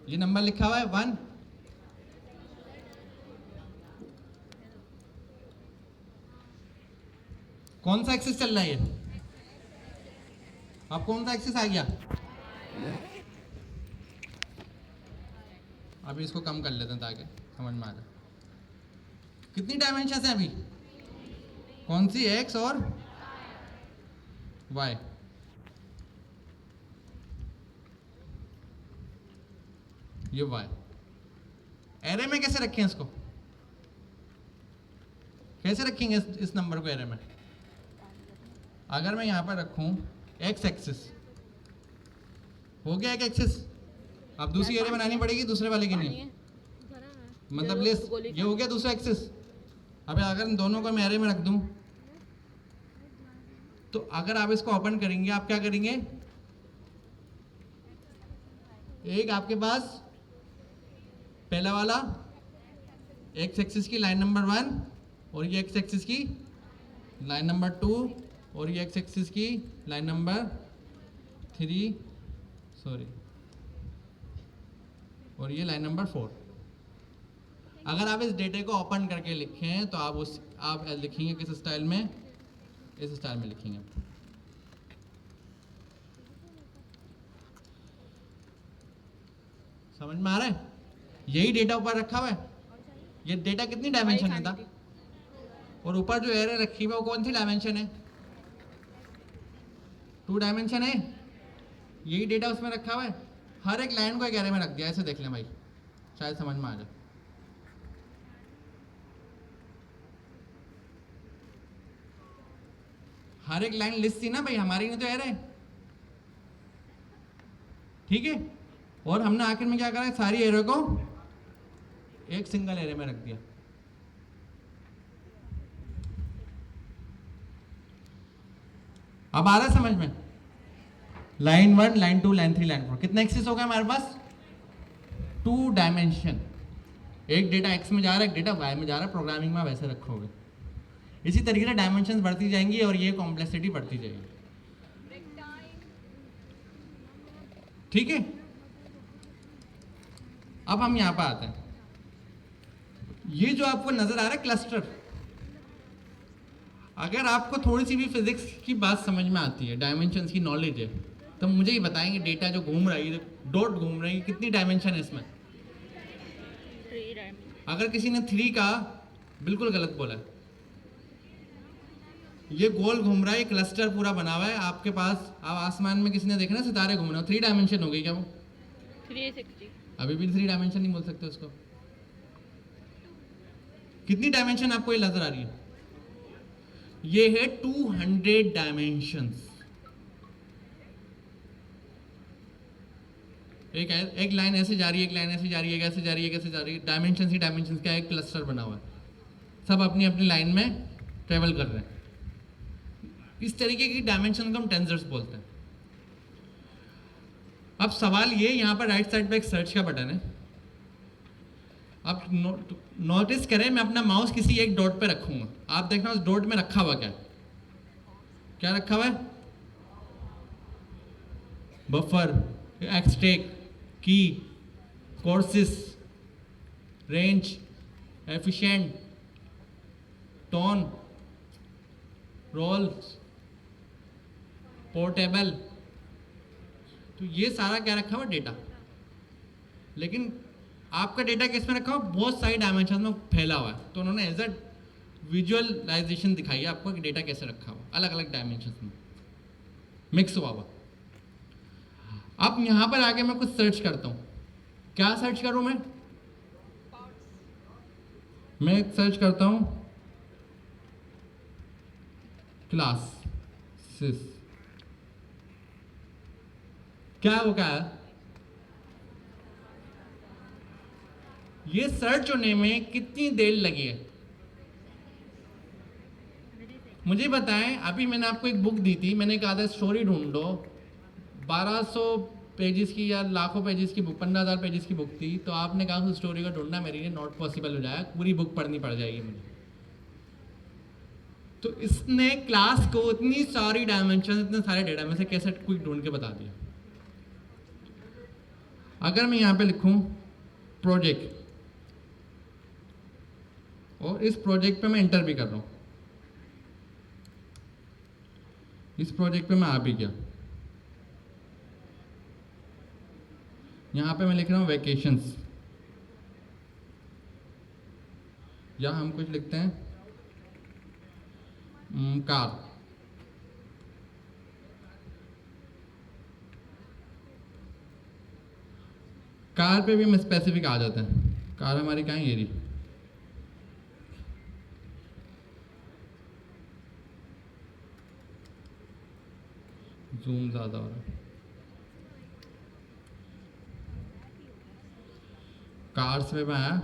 ये नंबर लिखा हुआ है 1, कौन सा एक्सिस चल रहा है ये? अब कौन सा एक्सिस आ गया? अभी इसको कम कर लेते हैं ताकि समझ में आ जाए। कितनी डायमेंशन है अभी? कौन सी? एक्स और वाई। ये वाई एरे में कैसे रखें इसको? कैसे रखेंगे इस नंबर को एरे में? अगर मैं यहां पर रखूं एक्स एक्सिस, हो गया एक एक्सिस। अब दूसरी एरे बनानी पड़ेगी दूसरे वाले के लिए, मतलब लिस्ट। ये हो गया दूसरा एक्सिस। अब अगर इन दोनों को मैं एरे में रख दूं तो अगर आप इसको ओपन करेंगे, आप क्या करेंगे? एक आपके पास पहला वाला एक्स एक्सिस की लाइन नंबर 1 और ये एक्स एक्सिस की लाइन नंबर 2 और ये एक्स एक्सिस की लाइन नंबर 3, सॉरी, और ये लाइन नंबर 4। अगर आप इस डेटा को ओपन करके लिखें तो आप लिखेंगे किस स्टाइल में? इस स्टाइल में लिखेंगे। समझ में आ रहा है? यही डेटा ऊपर रखा हुआ है। ये डेटा कितनी डायमेंशन में था? और ऊपर जो एरे रखी हुई है वो कौन सी डायमेंशन है? 2 डायमेंशन है। यही डेटा उसमें रखा हुआ है। हर एक लाइन को एक एरे में रख दिया। ऐसे देख लें भाई, शायद समझ में आ जाए। हर एक लाइन लिस्ट थी ना भाई, हमारी नहीं तो एरे, ठीक है। और हमने आखिर में क्या करा? सारी एरे को एक सिंगल एरे में रख दिया। अब आ रहा है समझ में? लाइन 1, लाइन 2, लाइन 3, लाइन 4, कितने एक्सिस हो गए हमारे पास? 2 डायमेंशन। एक डेटा एक्स में जा रहा है, एक डेटा वाई में जा रहा है। प्रोग्रामिंग में वैसे रखोगे। इसी तरीके से डायमेंशन बढ़ती जाएंगी और ये कॉम्प्लेक्सिटी बढ़ती जाएगी, ठीक है। अब हम यहां पर आते हैं। ये जो आपको नजर आ रहा है क्लस्टर, अगर आपको थोड़ी सी भी फिजिक्स की बात समझ में आती है, डायमेंशंस की नॉलेज है, तो मुझे ये बताएंगे डेटा जो घूम रहा है, डॉट घूम रही है, कितनी डायमेंशन है इसमें? 3 डायमेंशन। अगर किसी ने 3 का बिल्कुल गलत बोला है। ये गोल घूम रहा है, क्लस्टर पूरा बना हुआ है आपके पास। अब आसमान में किसी ने देखा ना सितारे घूम रहे हो, 3 डायमेंशन हो गई क्या वो? 360। अभी भी 3 डायमेंशन नहीं बोल सकते उसको। कितनी डायमेंशन आपको ये नजर आ रही है? ये है 200 डायमेंशंस। एक लाइन ऐसे जा रही है, एक लाइन ऐसे जा रही है, एक ऐसे जा रही है, एक ऐसे जा रही है। डायमेंशन ही डायमेंशन का एक क्लस्टर बना हुआ है, सब अपनी अपनी लाइन में ट्रेवल कर रहे हैं। इस तरीके की डायमेंशन को हम टेंसर्स बोलते हैं। अब सवाल ये, यहां पर राइट साइड पे एक सर्च का बटन है। अब नोटिस करें, मैं अपना माउस किसी एक डॉट पे रखूंगा। आप देखना उस डॉट में रखा हुआ क्या रखा हुआ है? बफर, एक्सटेक, की, courses, range, efficient, tone, rolls, portable. तो ये सारा क्या रखा हुआ? डेटा। लेकिन आपका डेटा किस में रखा हुआ? बहुत सारी डायमेंशन में फैला हुआ है। तो उन्होंने एज अ विजुअलाइजेशन दिखाई है आपको कि डेटा कैसे रखा हुआ, अलग अलग डायमेंशन में मिक्स हुआ हुआ। अब यहां पर आके मैं कुछ सर्च करता हूं। क्या सर्च करूं मैं सर्च करता हूं क्लासेस। क्या है वो? क्या है ये? सर्च होने में कितनी देर लगी है मुझे बताएं। अभी मैंने आपको एक बुक दी थी, मैंने कहा था स्टोरी ढूंढो। 1200 पेजेस की या लाखों पेजेस की बुक, 15,000 पेजेस की बुक थी। तो आपने कहा उस स्टोरी को ढूंढना मेरे लिए नॉट पॉसिबल हो जाएगा, पूरी बुक पढ़नी पड़ जाएगी मुझे। तो इसने क्लास को इतनी सारी डायमेंशन, इतने सारे डेटा में से कैसे क्विक ढूंढ के बता दिया। अगर मैं यहाँ पे लिखूँ प्रोजेक्ट और इस प्रोजेक्ट पे मैं एंटर भी कर रहा हूँ, इस प्रोजेक्ट पे मैं आ भी गया, यहाँ पे मैं लिख रहा हूँ वैकेशंस, या हम कुछ लिखते हैं कार। कार पे भी हम स्पेसिफिक आ जाते हैं, कार हमारी कहाँ है, ये रही। जूम ज़्यादा हो रहा है, कार्स पे मैं आया,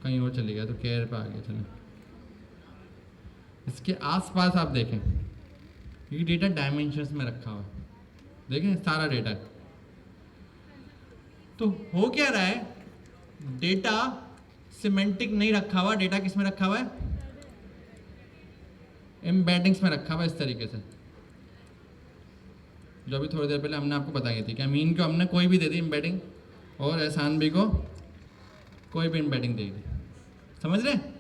कहीं और चले गया तो केयर पे आ गया। चलें, इसके आसपास आप देखें, ये डेटा डायमेंशंस में रखा हुआ है, देखें सारा डेटा है। तो हो क्या रहा है, डेटा सिमेंटिक नहीं रखा हुआ, डेटा किस में रखा हुआ है, एम्बेडिंग्स में रखा हुआ है, इस तरीके से, जो अभी थोड़ी देर पहले हमने आपको बताई थी कि अमीन को हमने कोई भी दे दी एम्बेडिंग और एहसान भी को कोई भी एम्बेडिंग दे दी। समझ रहे हैं?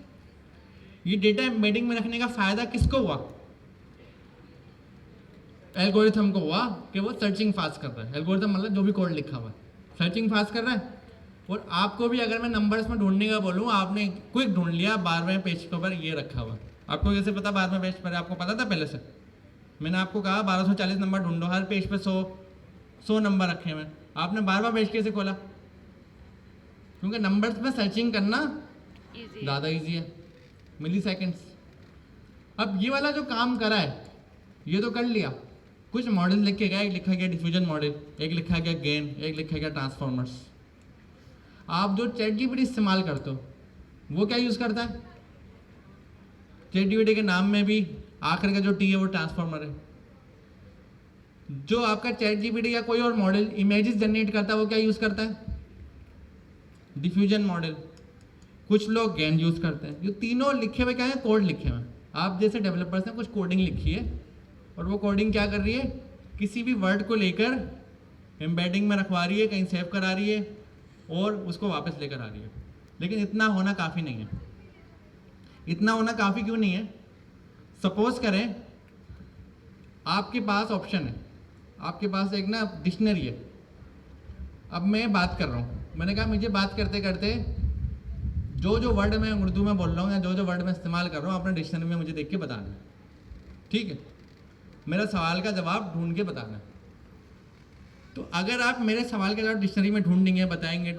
ये डेटा एम्बेडिंग में रखने का फायदा किसको हुआ, एल्गोरिथम को हुआ कि वो सर्चिंग फास्ट कर रहा है। एल्गोरिथम मतलब जो भी कोड लिखा हुआ है सर्चिंग फास्ट कर रहा है। और आपको भी अगर मैं नंबर्स में ढूंढने का बोलूँ, आपने क्विक ढूंढ लिया 12वें पेज के ऊपर ये रखा हुआ है। आपको कैसे पता 12वें पेज पर, आपको पता था पहले से? मैंने आपको कहा 1240 नंबर ढूंढो, हर पेज पे 100 नंबर रखे हुए, आपने 12वां पेज कैसे खोला? क्योंकि नंबर्स में सर्चिंग करना ज़्यादा ईजी है, मिली सेकेंड्स। अब ये वाला जो काम करा है ये तो कर लिया, कुछ मॉडल लिख के गया, एक लिखा गया डिफ्यूजन मॉडल, एक लिखा गया गेन, एक लिखा गया ट्रांसफॉर्मर्स। आप जो ChatGPT इस्तेमाल करते हो वो क्या यूज़ करता है? ChatGPT के नाम में भी आखिर का जो टी है वो ट्रांसफॉर्मर है। जो आपका ChatGPT या कोई और मॉडल इमेजेस जनरेट करता है वो क्या यूज़ करता है? Diffusion model. कुछ लोग गेन यूज़ करते हैं। ये तीनों लिखे हुए क्या है? कोड लिखे हुए हैं। आप जैसे डेवलपर्स ने कुछ कोडिंग लिखी है और वो कोडिंग क्या कर रही है, किसी भी वर्ड को लेकर एम्बेडिंग में रखवा रही है, कहीं सेव करा रही है और उसको वापस लेकर आ रही है। लेकिन इतना होना काफ़ी नहीं है। इतना होना काफ़ी क्यों नहीं है? सपोज करें आपके पास ऑप्शन है, आपके पास एक ना डिक्शनरी है। अब मैं बात कर रहा हूँ, मैंने कहा मुझे बात करते करते जो जो वर्ड मैं उर्दू में बोल रहा हूँ या जो जो वर्ड मैं इस्तेमाल कर रहा हूँ अपने डिक्शनरी में मुझे देख के बताना है, ठीक है? मेरा सवाल का जवाब ढूंढ के बताना है। तो अगर आप मेरे सवाल का जवाब डिक्शनरी में ढूंढेंगे बताएंगे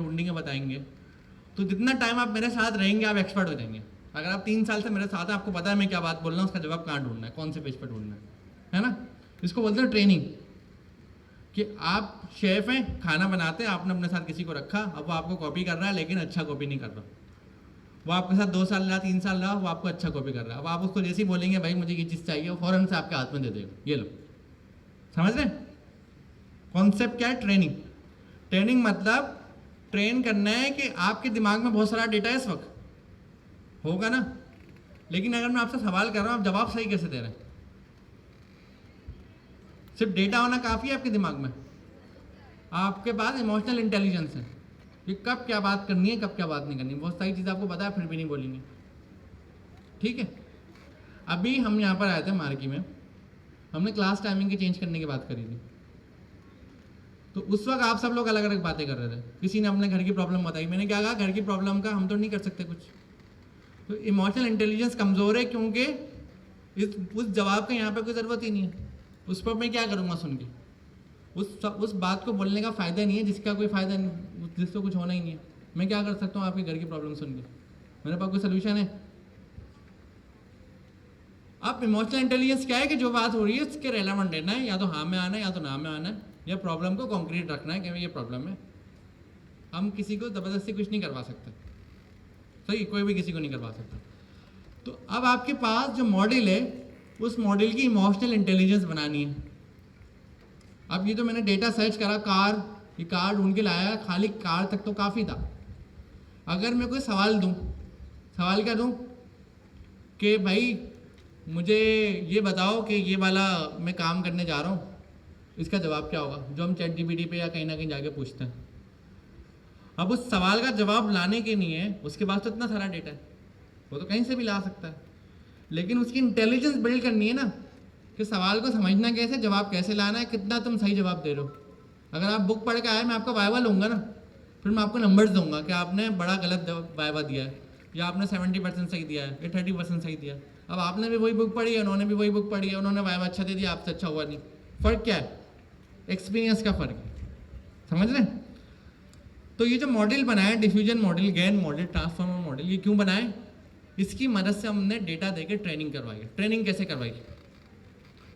तो जितना टाइम आप मेरे साथ रहेंगे आप एक्सपर्ट हो जाएंगे। अगर आप 3 साल से मेरे साथ हैं, आपको पता है मैं क्या बात बोल रहा हूँ, उसका जवाब कहाँ ढूंढना है, कौन से पेज पर ढूंढना है ना? इसको बोलते हैं ट्रेनिंग। कि आप शेफ हैं, खाना बनाते हैं, आपने अपने साथ किसी को रखा, अब वो आपको कॉपी कर रहा है लेकिन अच्छा कॉपी नहीं कर रहा। वो आपके साथ 2 साल रहा, 3 साल रहा, वो आपको अच्छा कॉपी कर रहा है। अब आप उसको जैसे ही बोलेंगे भाई मुझे ये चीज़ चाहिए, वो फ़ौरन से आपके हाथ में दे देगा, ये लो। समझ रहे? कॉन्सेप्ट क्या है? ट्रेनिंग। ट्रेनिंग मतलब ट्रेन करना है कि आपके दिमाग में बहुत सारा डेटा है इस वक्त, होगा ना? लेकिन अगर मैं आपसे सवाल कर रहा हूँ, आप जवाब सही कैसे दे रहे हैं? सिर्फ डेटा होना काफ़ी है आपके दिमाग में? आपके पास इमोशनल इंटेलिजेंस है कि कब क्या बात करनी है, कब क्या बात नहीं करनी। बहुत सारी चीज़ आपको पता है फिर भी नहीं बोलेंगे, ठीक है? अभी हम यहाँ पर आए थे मार्की में, हमने क्लास टाइमिंग की चेंज करने की बात करी थी। तो उस वक्त आप सब लोग अलग अलग बातें कर रहे थे। किसी ने अपने घर की प्रॉब्लम बताई, मैंने क्या कहा, घर की प्रॉब्लम का हम तो नहीं कर सकते कुछ। तो इमोशनल इंटेलिजेंस कमज़ोर है क्योंकि उस जवाब का यहाँ पर कोई ज़रूरत ही नहीं है। उस पर मैं क्या करूँगा सुन के? उस बात को बोलने का फ़ायदा नहीं है जिसका कोई फ़ायदा नहीं, जिसको कुछ होना ही नहीं है। मैं क्या कर सकता हूँ आपके घर की प्रॉब्लम सुन के? मेरे पास कोई सोल्यूशन है? अब इमोशनल इंटेलिजेंस क्या है कि जो बात हो रही है उसके रेलेवेंट रहना है, या तो हाँ में आना है या तो ना में आना है, या प्रॉब्लम को कॉन्क्रीट रखना है कि ये प्रॉब्लम है। हम किसी को ज़बरदस्ती कुछ नहीं करवा सकते, सही? कोई भी किसी को नहीं करवा सकता। तो अब आपके पास जो मॉडल है उस मॉडल की इमोशनल इंटेलिजेंस बनानी है। अब ये तो मैंने डेटा सर्च करा, कार, ये कार ढूंढ के लाया, खाली कार तक तो काफ़ी था। अगर मैं कोई सवाल दूं, सवाल क्या दूं कि भाई मुझे ये बताओ कि ये वाला मैं काम करने जा रहा हूँ, इसका जवाब क्या होगा? जो हम ChatGPT पे या कहीं ना कहीं जाके पूछते हैं। अब उस सवाल का जवाब लाने के लिए उसके पास तो इतना सारा डेटा है, वो तो कहीं से भी ला सकता है, लेकिन उसकी इंटेलिजेंस बिल्ड करनी है ना, कि सवाल को समझना कैसे, जवाब कैसे लाना है, कितना तुम सही जवाब दे रहे हो। अगर आप बुक पढ़ के आए, मैं आपका वाइवा लूँगा ना, फिर मैं आपको नंबर्स दूंगा कि आपने बड़ा गलत वाइवा दिया है, या आपने 70% सही दिया है, या 30% सही दिया। अब आपने भी वही बुक पढ़ी है, उन्होंने भी वही बुक पढ़ी है, उन्होंने वाइवा अच्छा दे दिया, आपसे अच्छा हुआ नहीं। फ़र्क क्या है? एक्सपीरियंस का फ़र्क है, समझ रहे हैं? तो ये जो मॉडल बनाया, diffusion model, gain model, transformer model, ये क्यों बनाए? इसकी मदद से हमने डेटा देके ट्रेनिंग करवाई है। ट्रेनिंग कैसे करवाई?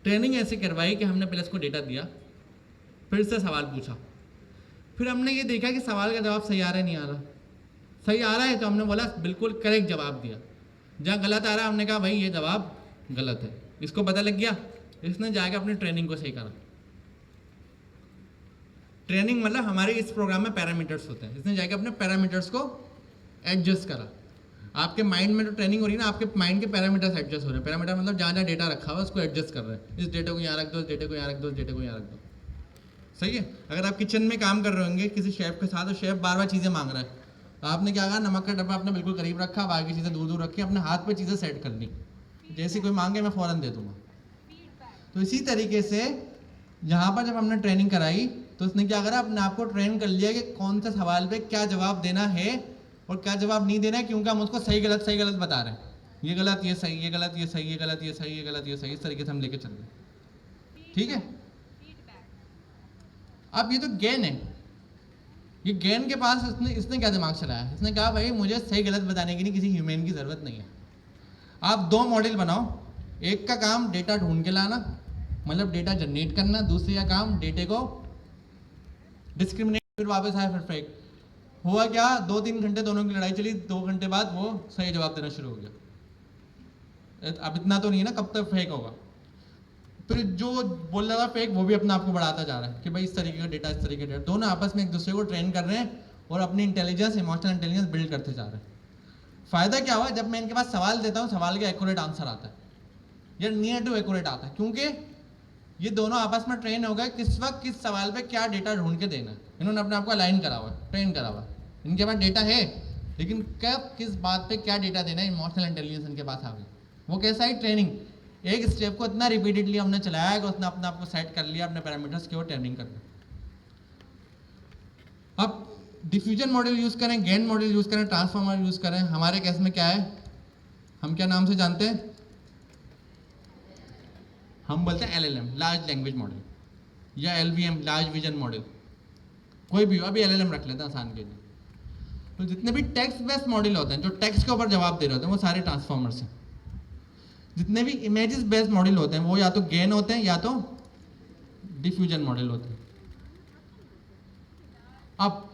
ट्रेनिंग ऐसे करवाई कि हमने पहले इसको डेटा दिया, फिर से सवाल पूछा, फिर हमने ये देखा कि सवाल का जवाब सही आ रहा है नहीं आ रहा। सही आ रहा है तो हमने बोला बिल्कुल करेक्ट जवाब दिया। जहाँ गलत आ रहा है हमने कहा भाई ये जवाब गलत है। इसको पता लग गया, इसने जाकर अपनी ट्रेनिंग को सही करा। ट्रेनिंग मतलब हमारे इस प्रोग्राम में पैरामीटर्स होते हैं, इसने जाके अपने पैरामीटर्स को एडजस्ट करा। आपके माइंड में जो ट्रेनिंग हो रही है ना, आपके माइंड के पैरामीटर्स एडजस्ट हो रहे हैं। पैरामीटर मतलब जहाँ जहाँ डेटा रखा हुआ है उसको एडजस्ट कर रहे हैं। इस डेटा को यहाँ रख दो, इस डेटे को यहाँ रख दो, इस डेटे को यहाँ रख दो। सही है? अगर आप किचन में काम कर रहे होंगे किसी शेफ के साथ, तो शेफ बार बार चीज़ें मांग रहा है, आपने क्या कहा, नमक का डब्बा आपने बिल्कुल करीब रखा, बाकी चीज़ें दूर दूर रखी, अपने हाथ पे चीज़ें सेट कर ली, जैसे कोई मांगे मैं फ़ौरन दे दूँगा। तो इसी तरीके से यहाँ पर जब हमने ट्रेनिंग कराई तो उसने क्या करा, अपने आप को ट्रेन कर लिया कि कौन सा सवाल पे क्या जवाब देना है और क्या जवाब नहीं देना है, क्योंकि हम उसको सही गलत बता रहे हैं। ये गलत, ये सही, ये गलत, ये सही, ये गलत, ये सही, ये गलत, ये सही, इस तरीके से हम लेके चल रहे हैं। ठीक है? अब ये तो गेन है, ये गेन के पास इसने क्या दिमाग चलाया, इसने कहा भाई मुझे सही गलत बताने की नहीं, किसी ह्यूमन की ज़रूरत नहीं है। आप दो मॉडल बनाओ, एक का काम डेटा ढूंढ के लाना, मतलब डेटा जनरेट करना, दूसरे का काम डेटे को डिस्क्रिमिनेट, फिर वापस आया फिर फेक। हुआ क्या, 2-3 घंटे दोनों की लड़ाई चली, 2 घंटे बाद वो सही जवाब देना शुरू हो गया। अब इतना तो नहीं है ना, कब तक फेक होगा। फिर जो बोल रहा था फेक, वो भी अपने आप को बढ़ाता जा रहा है कि भाई इस तरीके का डेटा, इस तरीके का डेटा। दोनों आपस में एक दूसरे को ट्रेन कर रहे हैं और अपनी इंटेलिजेंस, इमोशनल इंटेलिजेंस बिल्ड करते जा रहे हैं। फ़ायदा क्या हुआ, जब मैं इनके पास सवाल देता हूँ, सवाल का एक्यूरेट आंसर आता है या नियर टू एक्यूरेट आता है, क्योंकि ये दोनों आपस में ट्रेन हो गए किस वक्त किस सवाल पे क्या डेटा ढूंढ के देना है। इन्होंने अपने आप को अलाइन करा हुआ है, ट्रेन करा हुआ है। इनके पास डेटा है, लेकिन कब किस बात पे क्या डेटा देना है, इमोशनल इंटेलिजेंस इनके पास आ गई। वो कैसा है, ट्रेनिंग। एक स्टेप को इतना रिपीटेडली हमने चलाया कि उसने अपने आप को सेट कर लिया, अपने पैरामीटर्स की ओर ट्रेनिंग कर लिया। अब डिफ्यूजन मॉडल यूज़ करें, गेन मॉडल यूज़ करें, ट्रांसफॉर्मर यूज़ करें, हमारे केस में क्या है, हम क्या नाम से जानते हैं, हम बोलते हैं LLM, लार्ज लैंग्वेज मॉडल, या LVM, लार्ज विजन मॉडल, कोई भी हो, अभी LLM रख लेते हैं आसान के लिए। तो जितने भी टेक्स्ट बेस्ड मॉडल होते हैं, जो टेक्स्ट के ऊपर जवाब दे रहे होते हैं, वो सारे ट्रांसफॉर्मर्स हैं। जितने भी इमेजेस बेस्ड मॉडल होते हैं, वो या तो गेन होते हैं या तो डिफ्यूजन मॉडल होते हैं। अब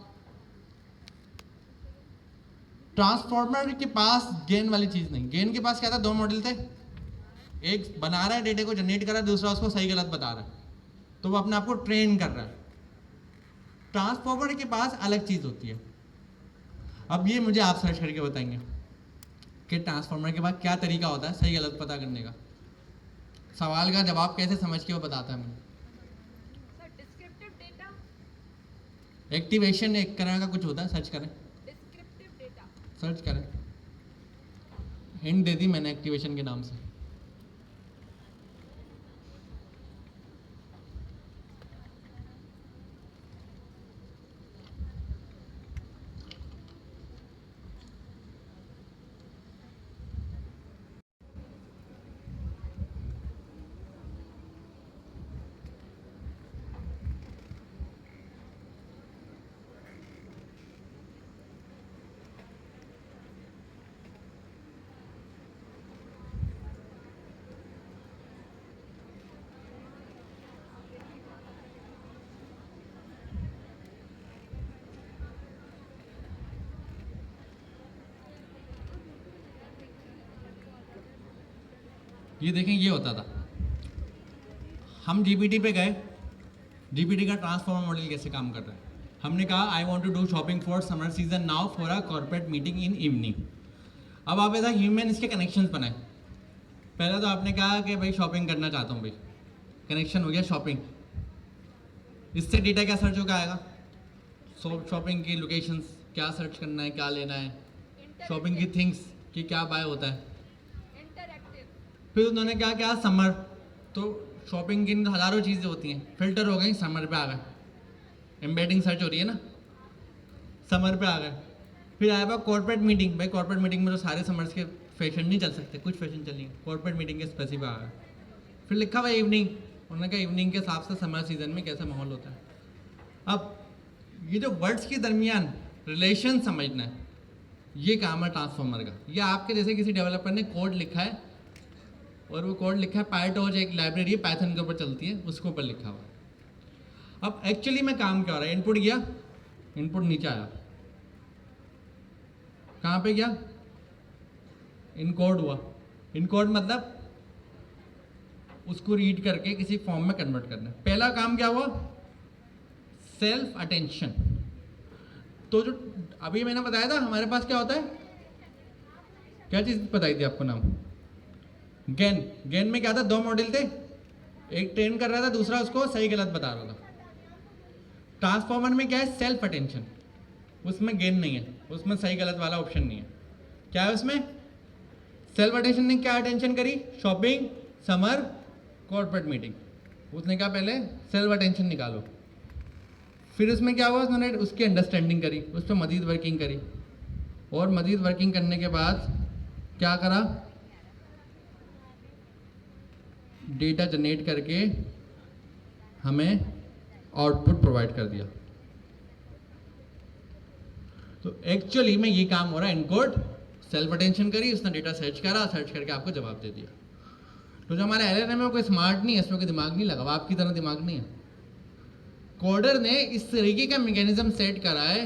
ट्रांसफॉर्मर के पास गेन वाली चीज नहीं, गेन के पास क्या था, दो मॉडल थे, एक बना रहा है डेटे को जनरेट कर रहा है, दूसरा उसको सही गलत बता रहा है, तो वो अपने आप को ट्रेन कर रहा है। ट्रांसफॉर्मर के पास अलग चीज होती है। अब ये मुझे आप सर्च करके बताएंगे कि ट्रांसफॉर्मर के पास क्या तरीका होता है सही गलत पता करने का, सवाल का जवाब कैसे समझ के वो बताता है मुझे। डिस्क्रिप्टिव डेटा, एक्टिवेशन एक तरह का कुछ होता है, सर्च करें, डिस्क्रिप्टिव डेटा, सर्च करें, हिंट दे दी मैंने एक्टिवेशन के नाम से। ये देखें, ये होता था, हम जीपीटी पे गए, जीपीटी का ट्रांसफॉर्मर मॉडल कैसे काम कर रहा है। हमने कहा I want to do shopping for summer season now for a corporate meeting in evening. अब आप ऐसा ह्यूमन इसके कनेक्शंस बनाए। पहले तो आपने कहा कि भाई शॉपिंग करना चाहता हूँ, भाई कनेक्शन हो गया शॉपिंग, इससे डेटा क्या सर्च होकर आएगा, शॉपिंग की लोकेशंस, क्या सर्च करना है, क्या लेना है, शॉपिंग की थिंग्स कि क्या बाय होता है। इंटरैक्टिव, फिर उन्होंने क्या किया, समर, तो शॉपिंग की हज़ारों चीज़ें होती हैं, फिल्टर हो गई, समर पे आ गए, एम्बेडिंग सर्च हो रही है ना, समर पे आ गए। फिर आया हुआ कॉर्पोरेट मीटिंग, भाई कॉर्पोरेट मीटिंग में तो सारे समर्स के फैशन नहीं चल सकते, कुछ फैशन चलेंगे, कॉर्पोरेट मीटिंग के स्पेसिफिक आ गए। फिर लिखा हुआ इवनिंग, उन्होंने कहा इवनिंग के हिसाब से समर सीजन में कैसा माहौल होता है। अब ये जो वर्ड्स के दरमियान रिलेशन समझना है, ये काम है ट्रांसफॉर्मर का। ये आपके जैसे किसी डेवलपर ने कोड लिखा है और वो कोड लिखा है पायटॉर्च, एक लाइब्रेरी है पाइथन के ऊपर चलती है, उसके ऊपर लिखा हुआ है। अब एक्चुअली में काम क्या हो रहा है, इनपुट गया, इनपुट नीचे आया, कहाँ पे गया, इनकोड हुआ। इनकोड मतलब उसको रीड करके किसी फॉर्म में कन्वर्ट करना। पहला काम क्या हुआ, सेल्फ अटेंशन। तो जो अभी मैंने बताया था हमारे पास क्या होता है, क्या चीज़ बताई थी आपको नाम, गेन। गेन में क्या था, दो मॉडल थे, एक ट्रेन कर रहा था, दूसरा उसको सही गलत बता रहा था। ट्रांसफॉर्मर में क्या है, सेल्फ अटेंशन, उसमें गेन नहीं है, उसमें सही गलत वाला ऑप्शन नहीं है। क्या है उसमें, सेल्फ अटेंशन ने क्या अटेंशन करी, शॉपिंग, समर, कॉर्पोरेट मीटिंग। उसने कहा पहले सेल्फ अटेंशन निकालो। फिर उसमें क्या हुआ, उन्होंने उसकी अंडरस्टैंडिंग करी, उस पर मज़ीद वर्किंग करी, और मज़ीद वर्किंग करने के बाद क्या करा, डेटा जनरेट करके हमें आउटपुट प्रोवाइड कर दिया। तो एक्चुअली में ये काम हो रहा है, इनकोड, सेल्फ अटेंशन करी, उसने डेटा सर्च करा, सर्च करके आपको जवाब दे दिया। तो जो हमारा एलएलएम है कोई स्मार्ट नहीं है, इसमें कोई दिमाग नहीं लगा, आपकी तरह दिमाग नहीं है। कोडर ने इस तरीके का मैकेनिज्म सेट करा है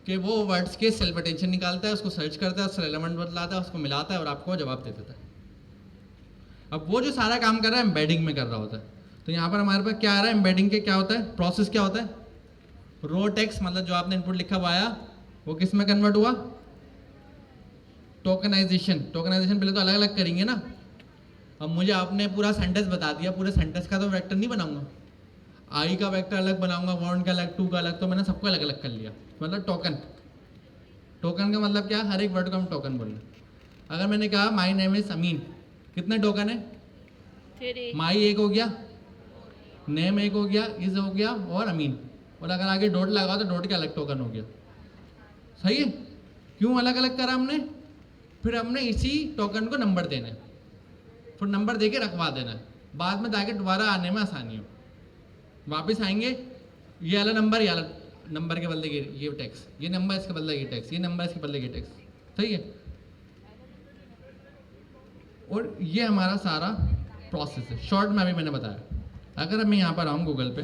कि वो वर्ड्स के सेल्फ अटेंशन निकालता है, उसको सर्च करता है, उससे रेलेवेंट बतलाता है, उसको मिलाता है और आपको जवाब दे देता है। अब वो जो सारा काम कर रहा है एम्बेडिंग में कर रहा होता है। तो यहाँ पर हमारे पास क्या आ रहा है, एम्बेडिंग के क्या होता है, प्रोसेस क्या होता है, रो टेक्स्ट मतलब जो आपने इनपुट लिखा हुआ आया वो किस में कन्वर्ट हुआ, टोकनाइजेशन। टोकनाइजेशन पहले तो अलग अलग करेंगे ना। अब मुझे आपने पूरा सेंटेंस बता दिया, पूरे सेंटेंस का तो वेक्टर नहीं बनाऊंगा, आई का वेक्टर अलग बनाऊंगा, वांट का अलग, टू का अलग, तो मैंने सबको अलग अलग कर लिया, मतलब टोकन। टोकन का मतलब क्या, हर एक वर्ड को हम टोकन बोल रहे हैं। अगर मैंने कहा माई नेम इज अमीन, कितने टोकन है, माई एक हो गया, नेम एक हो गया, इज हो गया और अमीन, और अगर आगे डॉट लगा तो डॉट का अलग टोकन हो गया। सही है, क्यों अलग अलग करा हमने, फिर हमने इसी टोकन को नंबर देना है, फिर नंबर दे के रखवा देना है, बाद में जाके दोबारा आने में आसानी हो। वापस आएंगे, ये वाला नंबर, ये वाला नंबर के बदले ये टैक्स, ये नंबर इसके बदले ये टैक्स, ये नंबर इसके बदले ये टैक्स। सही है, और ये हमारा सारा प्रोसेस है। शॉर्ट में अभी मैंने बताया। अगर मैं यहाँ पर आऊँ गूगल पे,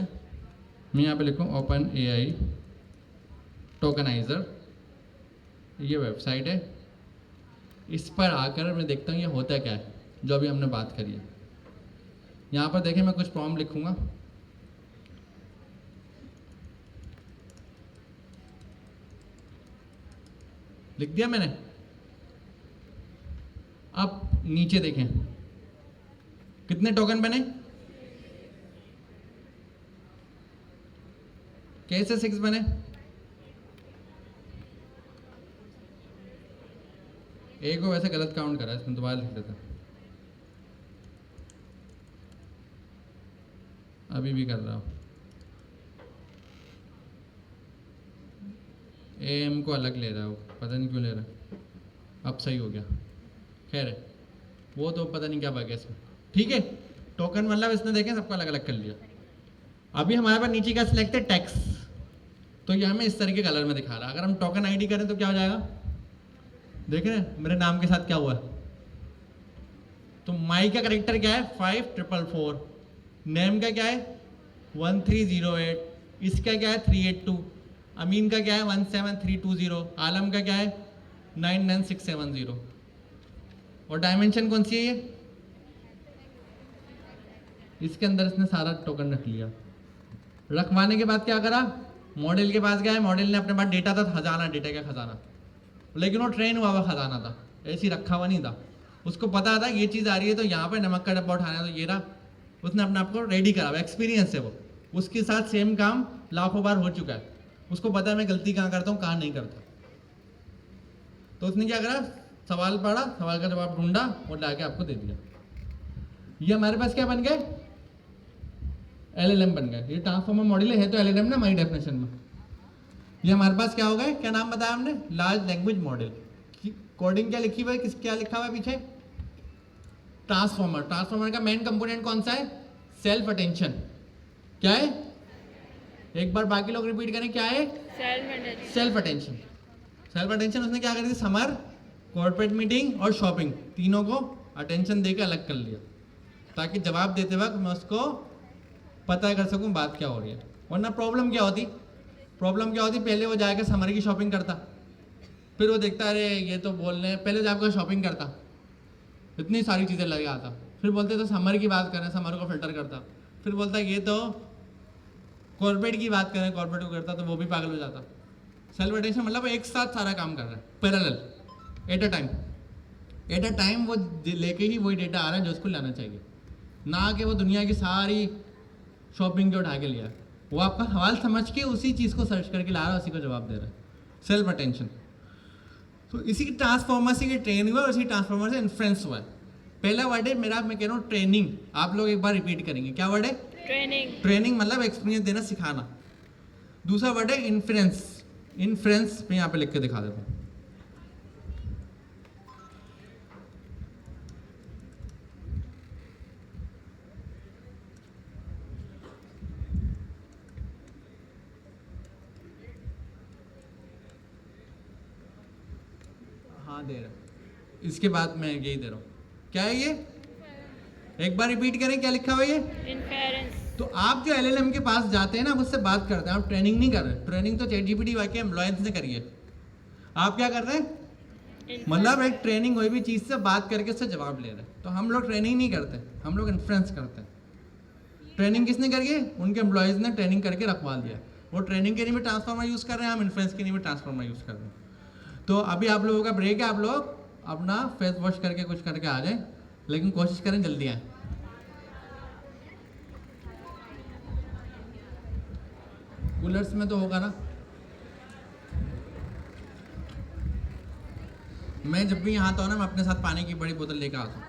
मैं यहाँ पे लिखूँ ओपन एआई टोकनाइजर, ये वेबसाइट है, इस पर आकर मैं देखता हूँ ये होता क्या है जो अभी हमने बात करी है। यहाँ पर देखें, मैं कुछ प्रॉम्प्ट लिखूँगा, लिख दिया मैंने। अब नीचे देखें कितने टोकन बने, कैसे 6 बने, एक को वैसे गलत काउंट करा, इसमें दोबारा लिख देता, अभी भी कर रहा हूँ। एम को अलग ले रहा हूँ, पता नहीं क्यों ले रहा है, अब सही हो गया। खैर है, वो तो पता नहीं क्या बाकी इसमें। ठीक है, टोकन मतलब इसने देखें सबको अलग अलग कर लिया। अभी हमारे पास नीचे का सिलेक्ट है टैक्स, तो ये हमें इस तरह के कलर में दिखा रहा है। अगर हम टोकन आईडी करें तो क्या हो जाएगा, देख रहे हैं मेरे नाम के साथ क्या हुआ है। तो माई का करेक्टर क्या है 5444, नेम का क्या है 1308, इसका क्या है 382, अमीन का क्या है 17320, आलम का क्या है 99670। और डायमेंशन कौन सी है ये, इसके अंदर इसने सारा टोकन रख लिया। रखवाने के बाद क्या करा, मॉडल के पास गया, मॉडल ने अपने पास डेटा था, खजाना, डेटा का खजाना, लेकिन वो ट्रेन हुआ खजाना था, ऐसी रखा हुआ नहीं था। उसको पता था ये चीज़ आ रही है तो यहाँ पे नमक का डब्बा उठाना है, तो ये रहा, उसने अपने आप को रेडी करा हुआ, एक्सपीरियंस है वो, उसके साथ सेम काम लाखों बार हो चुका है। उसको पता है मैं गलती कहाँ करता हूँ कहाँ नहीं करता। तो उसने क्या करा, सवाल पढ़ा, सवाल का जवाब ढूंढा और लाके आपको दे दिया। ये हमारे पास क्या बन गए, LLM बन गए। ये ट्रांसफॉर्मर मॉडल है तो LLM ना हमारी डेफिनेशन में। ये हमारे पास क्या हो गए, क्या नाम बताया हमने, लार्ज लैंग्वेज मॉडल। कोडिंग क्या लिखी हुई है, क्या लिखा हुआ है पीछे, ट्रांसफॉर्मर। ट्रांसफॉर्मर का मेन कंपोनेंट कौन सा है, सेल्फ अटेंशन। क्या है, एक बार बाकी लोग रिपीट करें, क्या है, सेल्फ अटेंशन। सेल्फ अटेंशन उसने क्या कर दी, समर, कॉर्पोरेट मीटिंग और शॉपिंग, तीनों को अटेंशन देकर अलग कर लिया, ताकि जवाब देते वक्त मैं उसको पता कर सकूं बात क्या हो रही है। वरना प्रॉब्लम क्या होती, पहले वो जाकर समर की शॉपिंग करता, फिर वो देखता अरे ये तो बोल रहे हैं, पहले जाकर शॉपिंग करता, इतनी सारी चीज़ें लगे आता, फिर बोलते तो समर की बात करें, समर को फिल्टर करता, फिर बोलता ये तो कॉर्पोरेट की बात करें, कॉर्पोरेट को करता, तो वो भी पागल हो जाता। सेल्फ अटेंशन मतलब एक साथ सारा काम कर रहा है, पैरेलल, एट अ टाइम वो लेके ही वही डेटा आ रहा है जो उसको लाना चाहिए, ना कि वो दुनिया की सारी शॉपिंग के उठा के लिया। वो आपका सवाल समझ के उसी चीज़ को सर्च करके ला रहा है, उसी को जवाब दे रहा है, सेल्फ अटेंशन। तो इसी की ट्रांसफॉर्मर से ट्रेन हुआ और इसी ट्रांसफॉर्मर से इन्फ्लुएंस हुआ है। पहला वर्ड है मेरा, मैं कह रहा हूँ ट्रेनिंग, आप लोग एक बार रिपीट करेंगे, क्या वर्ड है, ट्रेनिंग मतलब एक्सपीरियंस देना, सिखाना। दूसरा वर्ड है इन्फ्लुएंस, मैं यहाँ पे लिख के दिखा देता हूँ। हाँ दे रहा, इसके बाद मैं यही दे रहा हूँ। क्या है ये, एक बार रिपीट करें, क्या लिखा हुआ है ये, तो आप जो LLM के पास जाते हैं ना, उससे बात करते हैं, आप ट्रेनिंग नहीं कर रहे। ट्रेनिंग तो ChatGPT वाके एम्प्लॉयज ने करी है, आप क्या कर रहे हैं, मतलब एक ट्रेनिंग हुई भी चीज़ से बात करके उससे जवाब ले रहे हैं। तो हम लोग ट्रेनिंग नहीं करते, हम लोग इन्फ्लुएंस करते हैं। ट्रेनिंग किसने करी है, उनके एम्प्लॉयज़ ने ट्रेनिंग करके रखवा दिया। वो ट्रेनिंग के लिए भी ट्रांसफॉर्मर यूज़ कर रहे हैं, हम इन्फ्लुएंस के लिए भी ट्रांसफॉर्मर यूज़ कर रहे हैं। तो अभी आप लोगों का ब्रेक है, आप लोग अपना फेस वॉश करके कुछ करके आ जाएं, लेकिन कोशिश करें जल्दी आएँ। कूलर्स में तो होगा ना, मैं जब भी यहाँ आता हूँ ना, मैं अपने साथ पानी की बड़ी बोतल लेकर आता हूँ।